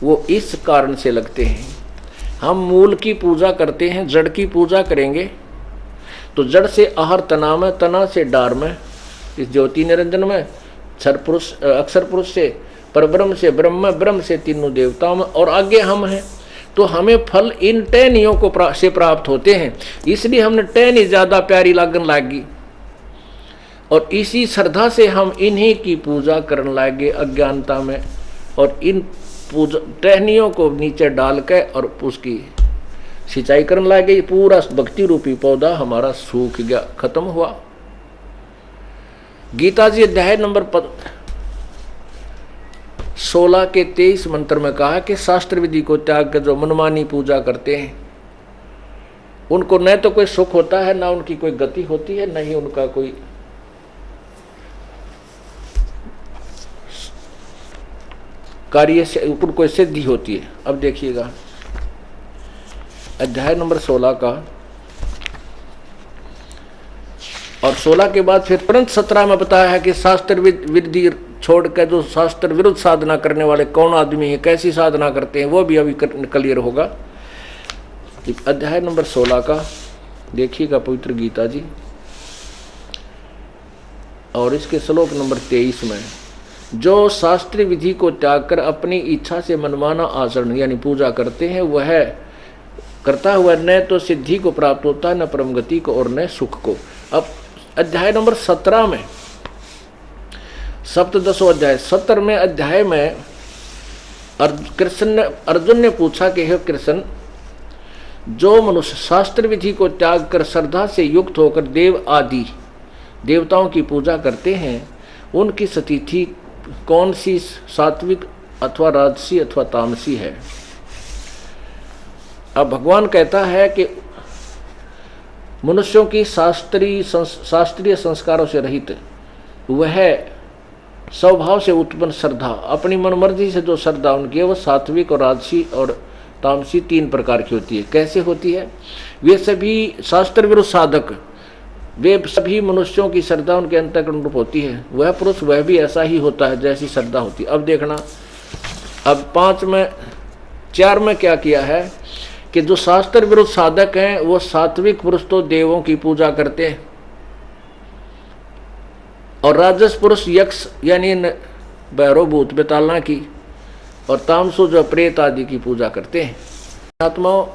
वो इस कारण से लगते हैं। हम मूल की पूजा करते हैं, जड़ की पूजा करेंगे तो जड़ से आहार तना में, तना से डार में, इस ज्योति निरंजन में, क्षर पुरुष अक्षर पुरुष से, परब्रह्म से ब्रह्म, ब्रह्म से तीनों देवताओं में, और आगे हम हैं। तो हमें फल इन टहनियों को से प्राप्त होते हैं, इसलिए हमने टहनी ज्यादा प्यारी लगन लागी, और इसी श्रद्धा से हम इन्हीं की पूजा करने लगे अज्ञानता में। और इन टहनियों को नीचे डाल के और उसकी सिंचाई करने लगे, पूरा भक्ति रूपी पौधा हमारा सूख गया, खत्म हुआ। गीता जी अध्याय नंबर 16 के 23 मंत्र में कहा कि शास्त्र विधि को त्याग कर जो मनमानी पूजा करते हैं उनको न तो कोई सुख होता है, ना उनकी कोई गति होती है, न ही उनका कोई कार्य से उनको कोई सिद्धि होती है। अब देखिएगा अध्याय नंबर 16 का, और 16 के बाद फिर तुरंत 17 में बताया है कि शास्त्र विधि छोड़कर जो शास्त्र विरुद्ध साधना करने वाले कौन आदमी है, कैसी साधना करते हैं, वो भी अभी क्लियर होगा। अध्याय नंबर 16 का देखिएगा पवित्र गीता जी, और इसके श्लोक नंबर 23 में, जो शास्त्रीय विधि को त्याग कर अपनी इच्छा से मनमाना आचरण यानी पूजा करते हैं, वह करता हुआ न तो सिद्धि को प्राप्त होता है, न परम गति को, और न सुख को। अब अध्याय नंबर 17 में, सप्तदशो अध्याय 17वें अध्याय में अर्जुन ने पूछा कि हे कृष्ण, जो मनुष्य शास्त्र विधि को त्याग कर श्रद्धा से युक्त होकर देव आदि देवताओं की पूजा करते हैं, उनकी स्थिति कौन सी, सात्विक अथवा राजसी अथवा तामसी है। अब भगवान कहता है कि मनुष्यों की शास्त्रीय संस्कारों से रहित वह स्वभाव से उत्पन्न श्रद्धा, अपनी मनमर्जी से जो श्रद्धा उनकी है, वो सात्विक और राजसी और तामसी 3 प्रकार की होती है। कैसे होती है? वे सभी शास्त्र विरुद्ध साधक, वे सभी मनुष्यों की श्रद्धा उनके अंतःकरण रूप होती है। वह पुरुष वह भी ऐसा ही होता है जैसी श्रद्धा होती है। अब देखना, अब 4 में क्या किया है कि जो शास्त्र विरुद्ध साधक हैं वो सात्विक पुरुष तो देवों की पूजा करते हैं, और राजस पुरुष यक्ष यानी भैरव भूत बेतालना की, और तामसो जो प्रेत आदि की पूजा करते हैं। आत्माओं,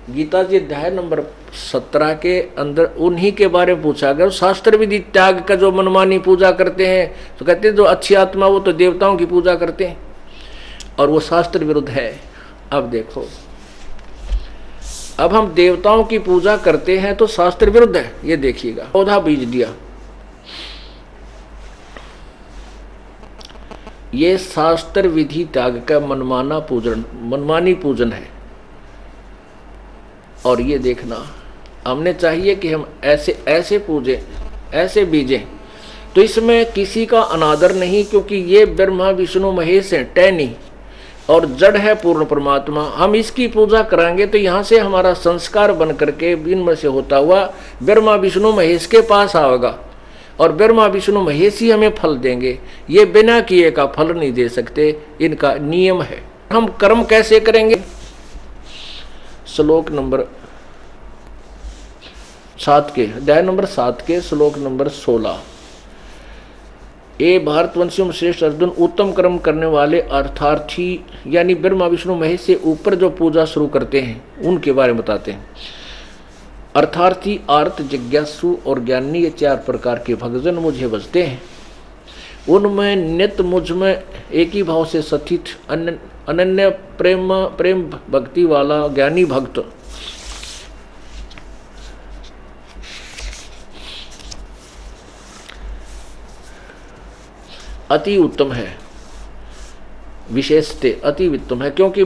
गीता जी अध्याय नंबर 17 के अंदर उन्हीं के बारे में पूछा गया। शास्त्र विधि त्याग का जो मनमानी पूजा करते हैं, तो कहते हैं जो अच्छी आत्मा वो तो देवताओं की पूजा करते हैं, और वो शास्त्र विरुद्ध है। अब देखो, अब हम देवताओं की पूजा करते हैं तो शास्त्र विरुद्ध है। ये देखिएगा, पौधा बीज दिया, ये शास्त्र विधि त्याग का मनमानी पूजन है। और ये देखना, हमने चाहिए कि हम ऐसे पूजें, ऐसे बीजें, तो इसमें किसी का अनादर नहीं, क्योंकि ये ब्रह्मा विष्णु महेश हैं, टहनी, और जड़ है पूर्ण परमात्मा। हम इसकी पूजा कराएंगे तो यहाँ से हमारा संस्कार बन करके इनमें से होता हुआ ब्रह्मा विष्णु महेश के पास आएगा, और ब्रह्मा विष्णु महेश ही हमें फल देंगे। ये बिना किए का फल नहीं दे सकते, इनका नियम है। हम कर्म कैसे करेंगे? श्लोक नंबर 7 के अध्याय नंबर 7 के श्लोक नंबर 16, ये भारतवंशियों में श्रेष्ठ अर्जुन, उत्तम कर्म करने वाले अर्थार्थी यानी ब्रह्मा विष्णु महेश से ऊपर जो पूजा शुरू करते हैं उनके बारे में बताते हैं। अर्थार्थी, आर्त, जिज्ञासु और ज्ञानी, ये 4 प्रकार के भक्तजन मुझे बजते हैं। उनमें नित्य मुझ में एक ही भाव से स्थित अनन्य प्रेम भक्ति वाला ज्ञानी भक्त अति उत्तम है, विशेषते अति उत्तम है, क्योंकि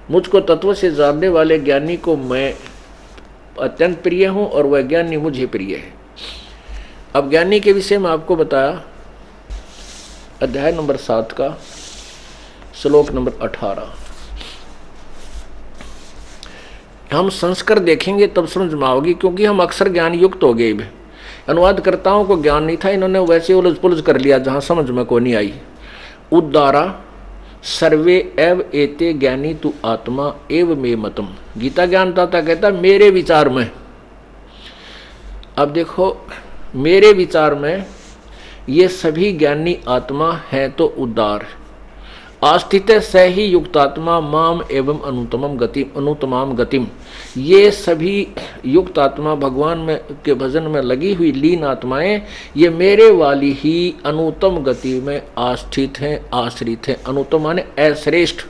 मुझको तत्व से जानने वाले ज्ञानी को मैं अत्यंत प्रिय हूँ, और वह ज्ञानी मुझे प्रिय है। अब ज्ञानी के विषय में आपको बताया अध्याय नंबर 7 का श्लोक नंबर 18। हम संस्कार देखेंगे तब समझ में आओगी, क्योंकि हम अक्सर ज्ञान युक्त हो गए। अनुवादकर्ताओं को ज्ञान नहीं था, इन्होंने वैसे उलझ पुलझ कर लिया जहाँ समझ में को नहीं आई। उद्दारा सर्वे एव एते ज्ञानी तु आत्मा एव मे मतम, गीता ज्ञानदाता कहता मेरे विचार में। अब देखो, मेरे विचार में ये सभी ज्ञानी आत्मा है तो उद्दार, आस्थित स ही युक्तात्मा माम एवं अनुतमाम गतिम। ये सभी युक्तात्मा भगवान में के भजन में लगी हुई लीन आत्माएं ये मेरे वाली ही अनुतम गति में आस्थित हैं, आश्रित हैं। अनुतम माने अश्रेष्ठ।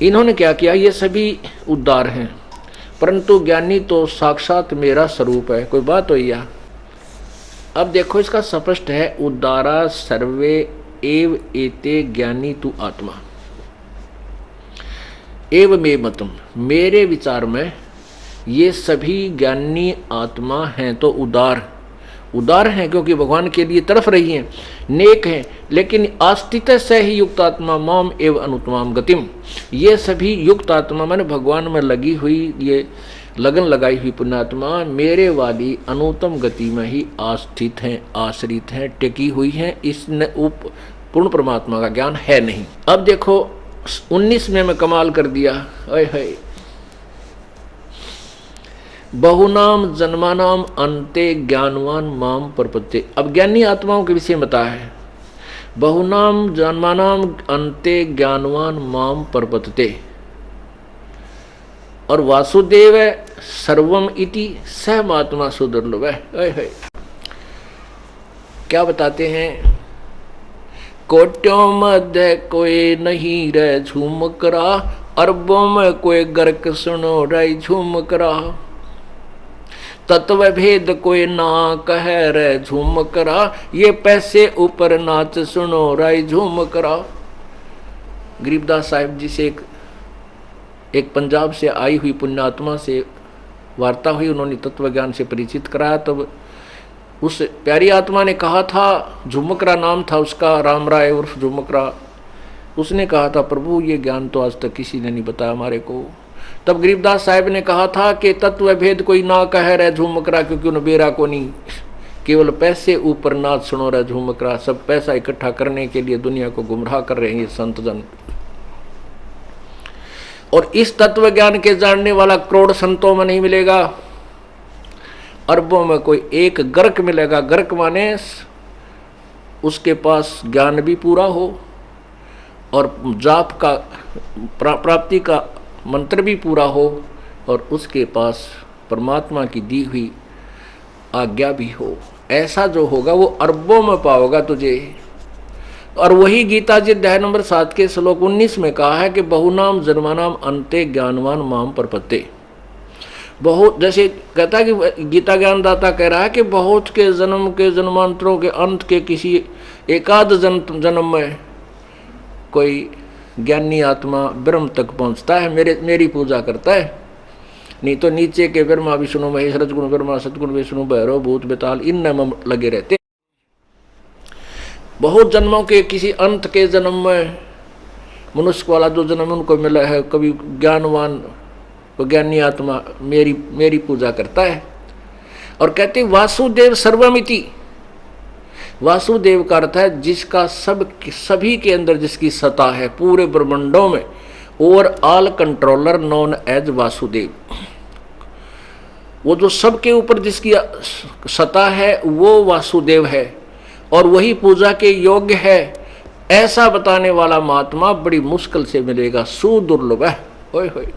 इन्होंने क्या किया, ये सभी उद्धार हैं, परंतु ज्ञानी तो साक्षात मेरा स्वरूप है। कोई बात हो या? अब देखो इसका स्पष्ट है, उद्धारा सर्वे एव एते ज्ञानी तु आत्मा एव मे मतम। मेरे विचार में ये सभी ज्ञानी आत्मा हैं तो उदार हैं, क्योंकि भगवान के लिए तरफ रही हैं, नेक हैं। लेकिन आस्थित से ही युक्त आत्मा माम एव अनुतमाम गतिम। ये सभी युक्त आत्मा मैंने भगवान में लगी हुई, ये लगन लगाई हुई पुण्यात्मा मेरे वाली अनुतम गति में ही आस्थित हैं, आश्रित हैं, टिकी हुई हैं। इसने पूर्ण परमात्मा का ज्ञान है नहीं। अब देखो 19 में मैं कमाल कर दिया। है बहुनाम जन्मानाम अंते ज्ञानवान माम प्रपत्ते। अब ज्ञानी आत्माओं के विषय में बताया है, बहुनाम जन्मानाम अंते ज्ञानवान माम प्रपत्ते। और वासुदेव सर्वम इति सहमात्मा सुदुर्लभ है। क्या बताते हैं, कोट्यों मध्य कोई नहीं रह झूम करा, अरबों में कोई गर्क सुनो रही झूम करा, तत्व भेद कोई ना कह रहे झूम करा, ये पैसे ऊपर नाच सुनो रही झूम करा। गरीबदास साहिब जी से एक पंजाब से आई हुई पुण्यात्मा से वार्ता हुई, उन्होंने तत्व ज्ञान से परिचित कराया। तब उस प्यारी आत्मा ने कहा था, झुमकरा नाम था उसका, राम राय उर्फ झुमकरा, उसने कहा था प्रभु ये ज्ञान तो आज तक किसी ने नहीं बताया हमारे को। तब गरीबदास साहिब ने कहा था कि तत्व भेद कोई ना कह रहे झुमकरा, क्योंकि उन्हें बेरा को नहीं, केवल पैसे ऊपर नाच सुनो रहे झुमकरा। सब पैसा इकट्ठा करने के लिए दुनिया को गुमराह कर रहे हैं ये संत जन। और इस तत्व ज्ञान के जानने वाला करोड़ संतों में नहीं मिलेगा, अरबों में कोई एक गर्क मिलेगा। गर्क माने उसके पास ज्ञान भी पूरा हो और जाप का प्राप्ति का मंत्र भी पूरा हो और उसके पास परमात्मा की दी हुई आज्ञा भी हो। ऐसा जो होगा वो अरबों में पाओगा तुझे। और वही गीता जी अध्याय नंबर 7 के श्लोक 19 में कहा है कि बहुनाम जन्मानाम अंते ज्ञानवान माम प्रपत्ते। बहुत जैसे कहता है कि गीता ज्ञानदाता कह रहा है कि बहुत के जन्मांतरों के अंत के किसी एकाध जन्म में कोई ज्ञानी आत्मा ब्रह्म तक पहुंचता है, मेरी पूजा करता है। नहीं तो नीचे के ब्रह्मा विष्णु महेश रजगुण ब्रह्मा सतगुण विष्णु भैरव भूत बेताल इन में लगे रहते। बहुत जन्मों के किसी अंत के जन्म में मनुष्य वाला जो जन्म उनको मिला है, कभी ज्ञानवान तो ज्ञानी आत्मा मेरी पूजा करता है। और कहते वासुदेव सर्वमिति। वासुदेव का अर्थ है जिसका सभी के अंदर जिसकी सत्ता है पूरे ब्रह्मांडों में, overall controller known as Vasudev. वो जो सबके ऊपर जिसकी सत्ता है वो वासुदेव है और वही पूजा के योग्य है। ऐसा बताने वाला महात्मा बड़ी मुश्किल से मिलेगा, सुदुर्लभ है। ओए होए,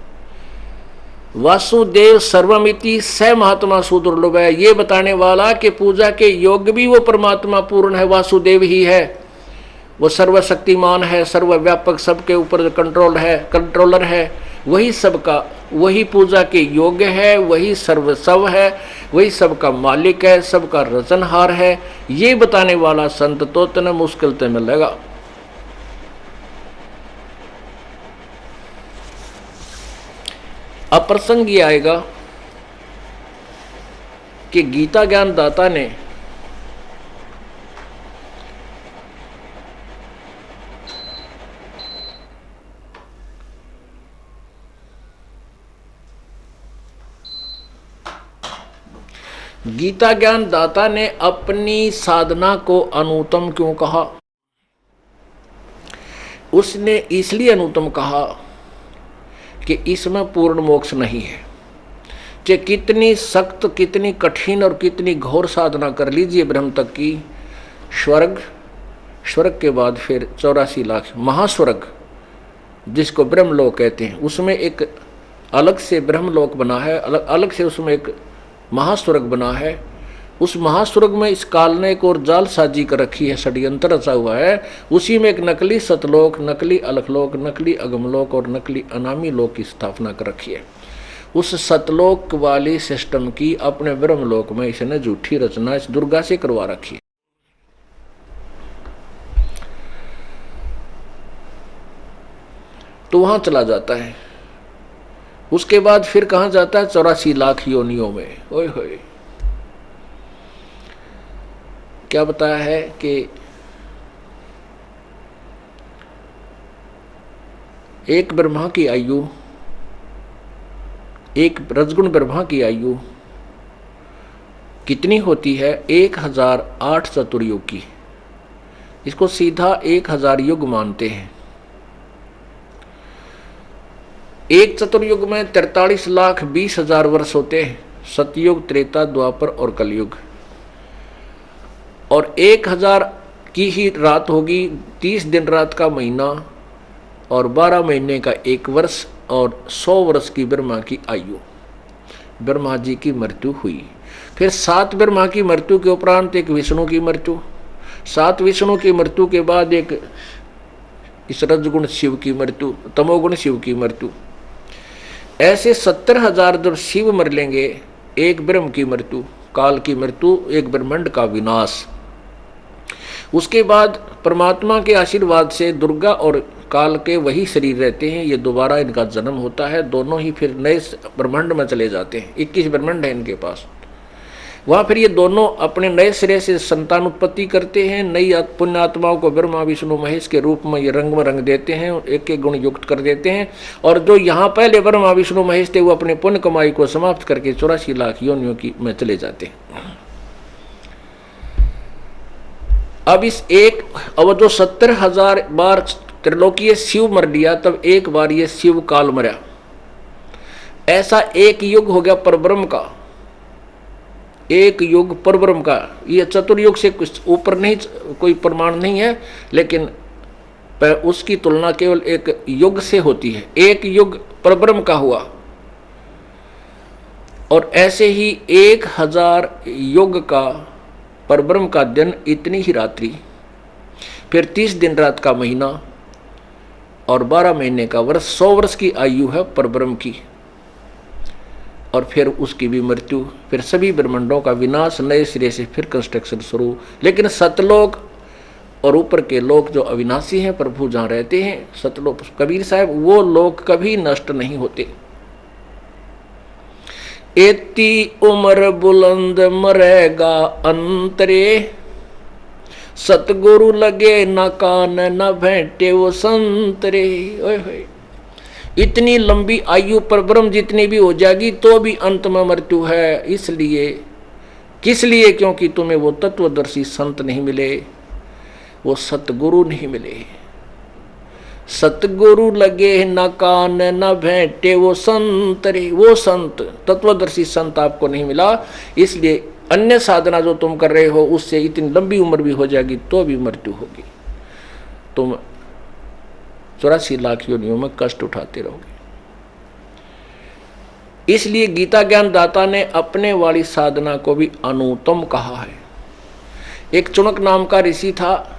वासुदेव सर्वमिति स महात्मा सुदुर्लभ है। ये बताने वाला कि पूजा के योग्य भी वो परमात्मा पूर्ण है, वासुदेव ही है। वो सर्वशक्तिमान है, सर्वव्यापक, सबके ऊपर कंट्रोलर है। वही सबका, वही पूजा के योग्य है, वही सर्वस्व है, वही सबका मालिक है, सबका रचनहार है। ये बताने वाला संत तो तने मुश्किल से मिलेगा। अब प्रसंग ये आएगा कि गीता ज्ञान दाता ने अपनी साधना को अनुत्तम क्यों कहा? उसने इसलिए अनुत्तम कहा कि इसमें पूर्ण मोक्ष नहीं है। चाहे कितनी सख्त, कितनी कठिन और कितनी घोर साधना कर लीजिए ब्रह्म तक की, स्वर्ग, स्वर्ग के बाद फिर 84 लाख महास्वर्ग जिसको ब्रह्मलोक कहते हैं, उसमें एक अलग से ब्रह्मलोक बना है, अलग से उसमें एक महास्वर्ग बना है। उस महास्वर्ग में इस काल ने एक और जालसाजी कर रखी है, षड्यंत्र रचा हुआ है। उसी में एक नकली सतलोक, नकली अलखलोक, नकली अगमलोक और नकली अनामी लोक की स्थापना कर रखी है। उस सतलोक वाली सिस्टम की अपने ब्रह्मलोक में इसने झूठी रचना इस दुर्गा से करवा रखी है। तो वहां चला जाता है। उसके बाद फिर कहां जाता है? 84 लाख योनियों में। ओए होए, क्या बताया है कि एक ब्रह्मा की आयु, एक रजगुण ब्रह्मा की आयु कितनी होती है? 1008 चतुर्युग की। इसको सीधा 1000 युग मानते हैं। एक चतुर्युग में 43,20,000 वर्ष होते हैं, सतयुग, त्रेता, द्वापर और कलयुग। और 1000 की ही रात होगी, 30 दिन रात का महीना और 12 महीने का एक वर्ष और 100 वर्ष की ब्रह्मा की आयु। ब्रह्मा जी की मृत्यु हुई। फिर 7 ब्रह्मा की मृत्यु के उपरांत एक विष्णु की मृत्यु, 7 विष्णु की मृत्यु के बाद एक इस रजगुण शिव की मृत्यु, तमोगुण शिव की मृत्यु। ऐसे 70,000 जब शिव मर लेंगे, एक ब्रह्म की मृत्यु, काल की मृत्यु, एक ब्रह्मांड का विनाश। उसके बाद परमात्मा के आशीर्वाद से दुर्गा और काल के वही शरीर रहते हैं। ये दोबारा इनका जन्म होता है, दोनों ही फिर नए ब्रह्मांड में चले जाते हैं। 21 ब्रह्मांड है इनके पास। वहाँ फिर ये दोनों अपने नए सिरे से संतान उत्पत्ति करते हैं। नई पुण्य आत्माओं को ब्रह्मा विष्णु महेश के रूप में ये रंग में रंग देते हैं, एक एक गुण युक्त कर देते हैं। और जो यहाँ पहले ब्रह्मा विष्णु महेश थे, वो अपने पुण्य कमाई को समाप्त करके 84 लाख योनियों की में चले जाते हैं। अब अब जो 70,000 बार त्रिलोकीय शिव मर लिया, तब एक बार ये शिव काल मरा। ऐसा एक युग हो गया परब्रह्म का, एक युग परब्रह्म का। ये चतुर्युग से कुछ ऊपर नहीं, कोई प्रमाण नहीं है, लेकिन उसकी तुलना केवल एक युग से होती है। एक युग परब्रह्म का हुआ। और ऐसे ही 1000 युग का परब्रह्म का दिन, इतनी ही रात्रि, फिर 30 दिन रात का महीना और 12 महीने का वर्ष, 100 वर्ष की आयु है परब्रह्म की। और फिर उसकी भी मृत्यु, फिर सभी ब्रह्मांडों का विनाश, नए सिरे से फिर कंस्ट्रक्शन शुरू। लेकिन सतलोक और ऊपर के लोक जो अविनाशी हैं, प्रभु जहाँ रहते हैं सतलोक, कबीर साहब, वो लोक कभी नष्ट नहीं होते। एती उम्र बुलंद मरेगा अंतरे, सतगुरु लगे न कान न भेंटे वो संतरे। ओए होए, इतनी लंबी आयु पर ब्रह्म जितनी भी हो जाएगी तो भी अंत में मृत्यु है। इसलिए, किस लिए? क्योंकि तुम्हें वो तत्वदर्शी संत नहीं मिले, वो सतगुरु नहीं मिले। सतगुरु लगे न कान न भेंटे वो संतरे, वो संत, तत्वदर्शी संत आपको नहीं मिला। इसलिए अन्य साधना जो तुम कर रहे हो, उससे इतनी लंबी उम्र भी हो जाएगी तो भी मृत्यु होगी। तुम 84 लाख योनियों में कष्ट उठाते रहोगे। इसलिए गीता ज्ञान दाता ने अपने वाली साधना को भी अनुत्तम कहा है। एक चुनक नाम का ऋषि था,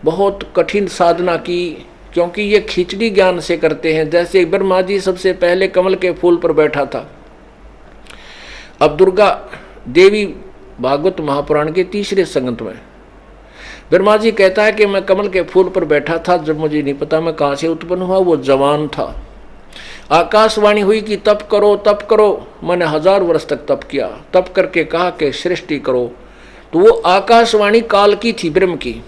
बहुत कठिन साधना की, क्योंकि ये खिचड़ी ज्ञान से करते हैं। जैसे ब्रह्मा जी सबसे पहले कमल के फूल पर बैठा था। अब दुर्गा देवी भागवत महापुराण के 3रे संगत में ब्रह्मा जी कहता है कि मैं कमल के फूल पर बैठा था, जब मुझे नहीं पता मैं कहाँ से उत्पन्न हुआ, वो जवान था। आकाशवाणी हुई कि तप करो तप करो। मैंने 1000 वर्ष तक तप किया, तप करके कहा कि सृष्टि करो। तो वो आकाशवाणी काल की थी, ब्रह्म की।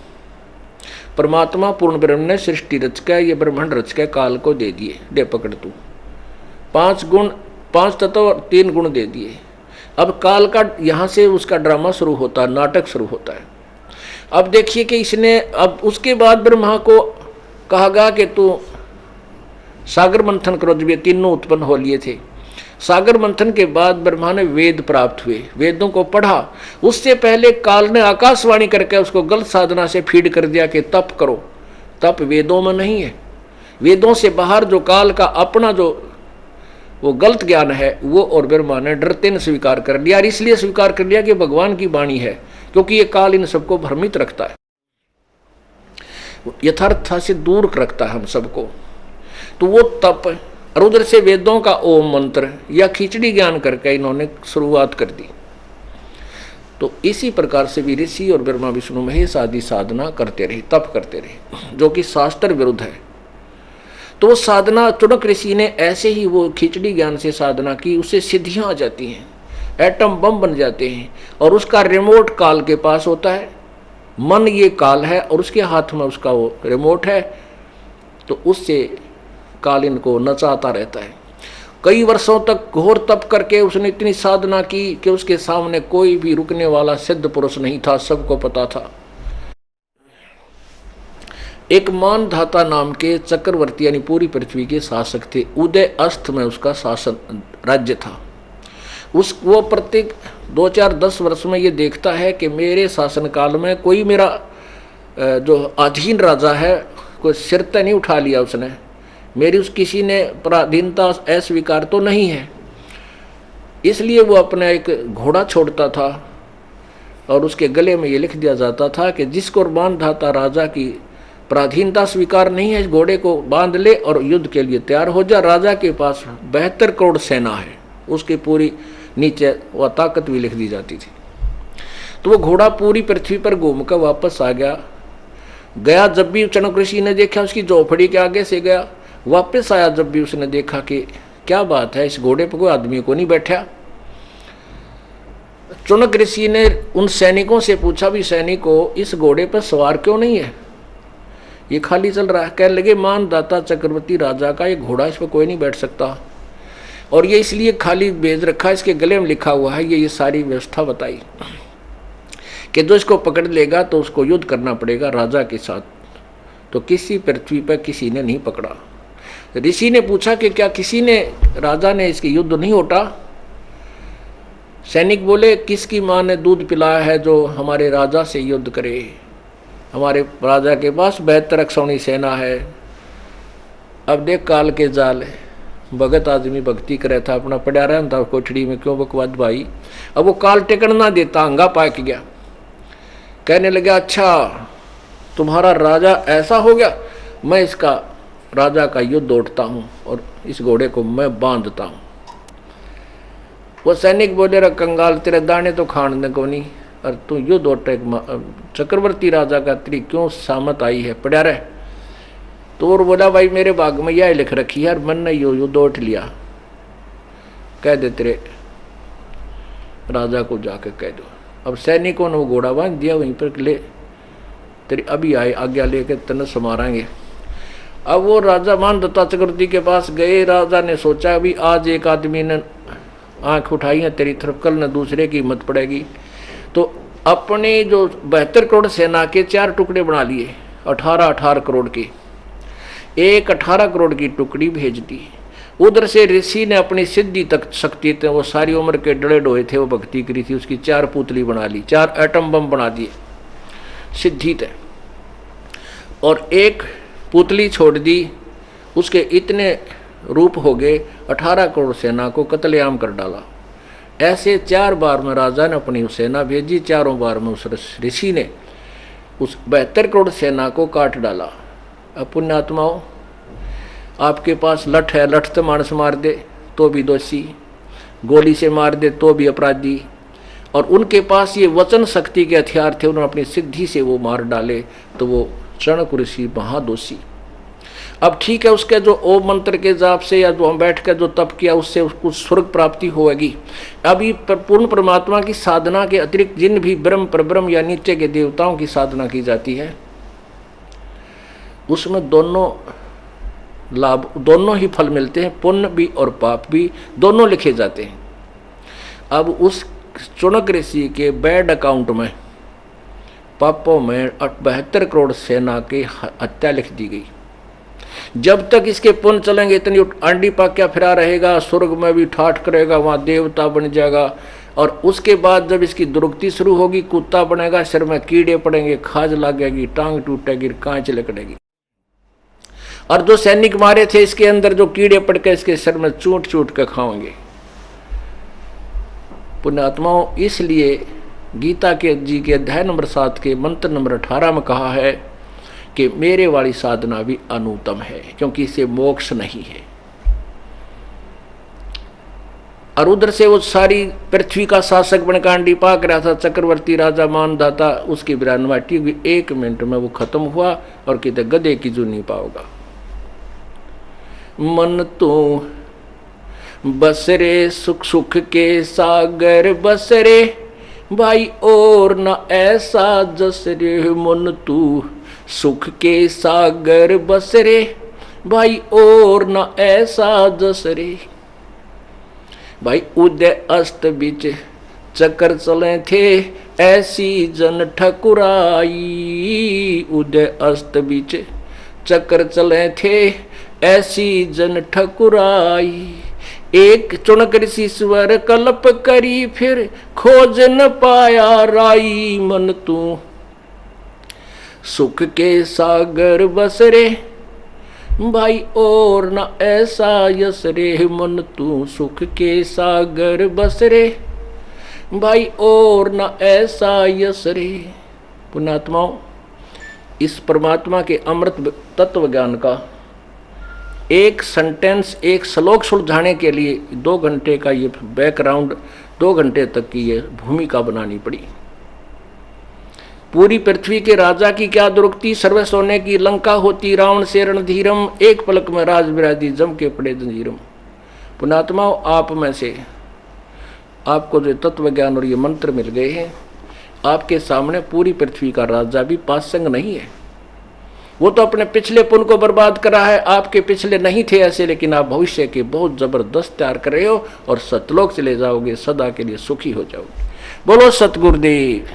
परमात्मा पूर्ण ब्रह्म ने सृष्टि रच के, ये ब्रह्मांड रच के काल को दे दिए, दे पकड़ तू। 5 गुण, 5 तत्व और 3 गुण दे दिए। अब काल का यहाँ से उसका ड्रामा शुरू होता है, नाटक शुरू होता है। अब देखिए कि इसने, अब उसके बाद ब्रह्मा को कहा गया कि तू सागर मंथन करो। जब ये तीनों उत्पन्न हो लिए थे, सागर मंथन के बाद ब्रह्मा ने वेद प्राप्त हुए, वेदों को पढ़ा। उससे पहले काल ने आकाशवाणी करके उसको गलत साधना से फीड कर दिया कि तप करो। तप वेदों में नहीं है। वेदों से बाहर जो काल का अपना जो वो गलत ज्ञान है वो और ब्रह्मा ने डरते ने स्वीकार कर लिया। और इसलिए स्वीकार कर लिया कि भगवान की वाणी है, क्योंकि ये काल इन सबको भ्रमित रखता है, यथार्थ से दूर रखता है हम सबको। तो वो तप और उधर से वेदों का ओम मंत्र या खिचड़ी ज्ञान करके इन्होंने शुरुआत कर दी। तो इसी प्रकार से भी ऋषि और ब्रह्मा विष्णु महेश आदि साधना करते रहे, तप करते रहे, जो कि शास्त्र विरुद्ध है। तो वो साधना चुनक ऋषि ने ऐसे ही वो खिचड़ी ज्ञान से साधना की, उससे सिद्धियां आ जाती हैं, एटम बम बन जाते हैं। और उसका रिमोट काल के पास होता है, मन ये काल है और उसके हाथ में उसका वो रिमोट है। तो उससे काल इनको नचाता रहता है। कई वर्षों तक घोर तप करके उसने इतनी साधना की कि उसके सामने कोई भी रुकने वाला सिद्ध पुरुष नहीं था, सबको पता था। एक मानधाता नाम के चक्रवर्ती यानी पूरी पृथ्वी के शासक थे। उदय अस्त में उसका शासन राज्य था। वो प्रत्येक 2-4-10 वर्ष में ये देखता है कि मेरे शासन काल में कोई मेरा जो अधीन राजा है कोई सिर तक नहीं उठा लिया उसने, मेरी उस किसी ने पराधीनता अस्वीकार तो नहीं है। इसलिए वो अपना एक घोड़ा छोड़ता था और उसके गले में ये लिख दिया जाता था कि जिसको मानधाता राजा की पराधीनता स्वीकार नहीं है, इस घोड़े को बांध ले और युद्ध के लिए तैयार हो जा। राजा के पास 72 करोड़ सेना है, उसकी पूरी नीचे वह ताकत भी लिख दी जाती थी। तो वो घोड़ा पूरी पृथ्वी पर घूमकर वापस आ गया। जब भी चणक ऋषि ने देखा उसकी झोपड़ी के आगे से गया, वापस आया जब भी उसने देखा कि क्या बात है, इस घोड़े पर कोई आदमी को नहीं बैठा। चुनक ऋषि ने उन सैनिकों से पूछा, भी सैनिकों इस घोड़े पर सवार क्यों नहीं है, ये खाली चल रहा है। कहने लगे मानदाता चक्रवर्ती राजा का ये घोड़ा, इस पर कोई नहीं बैठ सकता और ये इसलिए खाली भेज रखा, इसके गले में लिखा हुआ है। ये सारी व्यवस्था बताई कि जो इसको पकड़ लेगा तो उसको युद्ध करना पड़ेगा राजा के साथ। तो किसी पृथ्वी पर किसी ने नहीं पकड़ा। ऋषि ने पूछा कि क्या किसी ने राजा ने इसकी युद्ध नहीं होता। सैनिक बोले किसकी माँ ने दूध पिलाया है जो हमारे राजा से युद्ध करे, हमारे राजा के पास 72 अक्षौणी सेना है। अब देख काल के जाल, भगत आदमी भक्ति करे था, अपना पड़ा रहता कोठड़ी में, क्यों बकवाद भाई। अब वो काल टिकन ना देता, हंगा पाक गया। कहने लगा अच्छा तुम्हारा राजा ऐसा हो गया, मैं इसका राजा का युद्ध उठता हूँ और इस घोड़े को मैं बांधता हूँ। वो सैनिक बोले रे कंगाल, तेरे दाने तो खाने को नहीं और तू युद्ध उठ, चक्रवर्ती राजा का तेरी क्यों सामत आई है, पड़ा रहे। तो और बोला भाई मेरे भाग में यह लिख रखी है, मन ने युद्ध उठ लिया। कह दे तेरे राजा को जाके कह दो। अब सैनिकों ने वो घोड़ा बांध दिया, वहीं पर ले तेरी अभी आए आज्ञा लेके तन समारेंगे। अब वो राजा मानधाता चक्रवर्ती के पास गए। राजा ने सोचा अभी आज एक आदमी ने आंख उठाई है तेरी तरफ, कल न दूसरे की हिम्मत पड़ेगी। तो अपने जो 72 करोड़ सेना के 4 टुकड़े बना लिए, 18-18 करोड़ के, एक 18 करोड़ की टुकड़ी भेज दी। उधर से ऋषि ने अपनी सिद्धि तक शक्ति थे, वो सारी उम्र के डड़े डोए थे, वो भक्ति करी थी, उसकी 4 पुतली बना ली, 4 एटम बम बना दिए सिद्धि थे, और एक पुतली छोड़ दी। उसके इतने रूप हो गए, 18 करोड़ सेना को कत्लेआम कर डाला। ऐसे 4 बार में राजा ने अपनी सेना भेजी, चारों बार में उस ऋषि ने उस 72 करोड़ सेना को काट डाला। अब पुण्यात्माओं, आपके पास लठ है, लठ से मानस मार दे तो भी दोषी, गोली से मार दे तो भी अपराधी, और उनके पास ये वचन शक्ति के हथियार थे, उन्होंने अपनी सिद्धि से वो मार डाले, तो वो चणक ऋषि महादोषी। अब ठीक है, उसके जो ओम मंत्र के जाप से या जो हम बैठ कर जो तप किया उससे उसको स्वर्ग प्राप्ति होगी। अभी पूर्ण परमात्मा की साधना के अतिरिक्त जिन भी ब्रह्म परब्रह्म या नीचे के देवताओं की साधना की जाती है, उसमें दोनों लाभ, दोनों ही फल मिलते हैं, पुण्य भी और पाप भी, दोनों लिखे जाते हैं। अब उस चुनक ऋषि के बैड अकाउंट में पापों में 72 करोड़ सेना की हत्या लिख दी गई। जब तक इसके पुण्य चलेंगे इतनी आंडी पाक्या फिरा रहेगा, स्वर्ग में भी ठाठ करेगा, वहाँ देवता बन जाएगा। और उसके बाद जब इसकी दुर्गति शुरू होगी, कुत्ता बनेगा, सिर में कीड़े पड़ेंगे, खाज लगेगी, टांग टूटेगी, कांच लकड़ेगी। और जो सैनिक मारे थे इसके अंदर, जो कीड़े पड़ के इसके सिर में चूट चूट के खाएंगे। पुण्यात्माओं, इसलिए गीता के जी के अध्याय नंबर 7 के मंत्र नंबर 18 में कहा है कि मेरे वाली साधना भी अनुत्तम है, क्योंकि इसे मोक्ष नहीं है। और उधर से वो सारी पृथ्वी का शासक बनकर आंडी पाक रहा था, चक्रवर्ती राजा मानदाता, उसकी विरानवाटी हुई 1 मिनट में वो खत्म हुआ। और कहते गधे की जू नहीं पाओगा। मन तो बसरे सुख सुख के सागर बसरे, भाई और न ऐसा जसरे। मन तू सुख के सागर बसरे, भाई और न ऐसा जसरे। भाई उदय अस्त बीच चक्कर चले थे, ऐसी जन ठकुराई। उदय अस्त बीच चक्कर चले थे, ऐसी जन ठकुराई। एक चुनक ऋषिश्वर कल्प करी, फिर खोज न पाया राई। मन तू सुख के सागर बसरे, भाई और न ऐसा यसरे। मन तू सुख के सागर बसरे, भाई और न ऐसा यसरे। पुण्यात्माओं, इस परमात्मा के अमृत तत्व ज्ञान का एक सेंटेंस, एक श्लोक सुलझाने के लिए 2 घंटे का ये बैकग्राउंड, 2 घंटे तक की ये भूमिका बनानी पड़ी। पूरी पृथ्वी के राजा की क्या दुर्गति, सर्व सोने की लंका होती, रावण से रणधीरम, एक पलक में राज विराजी, जम के पड़े जंजीरम। पुण्यात्माओं, आप में से आपको जो तत्व ज्ञान और ये मंत्र मिल गए हैं, आपके सामने पूरी पृथ्वी का राजा भी पासंग नहीं है। वो तो अपने पिछले पुण्य को बर्बाद कर रहा है। आपके पिछले नहीं थे ऐसे, लेकिन आप भविष्य के बहुत जबरदस्त तैयार कर रहे हो और सतलोक चले जाओगे, सदा के लिए सुखी हो जाओगे। बोलो सतगुरुदेव।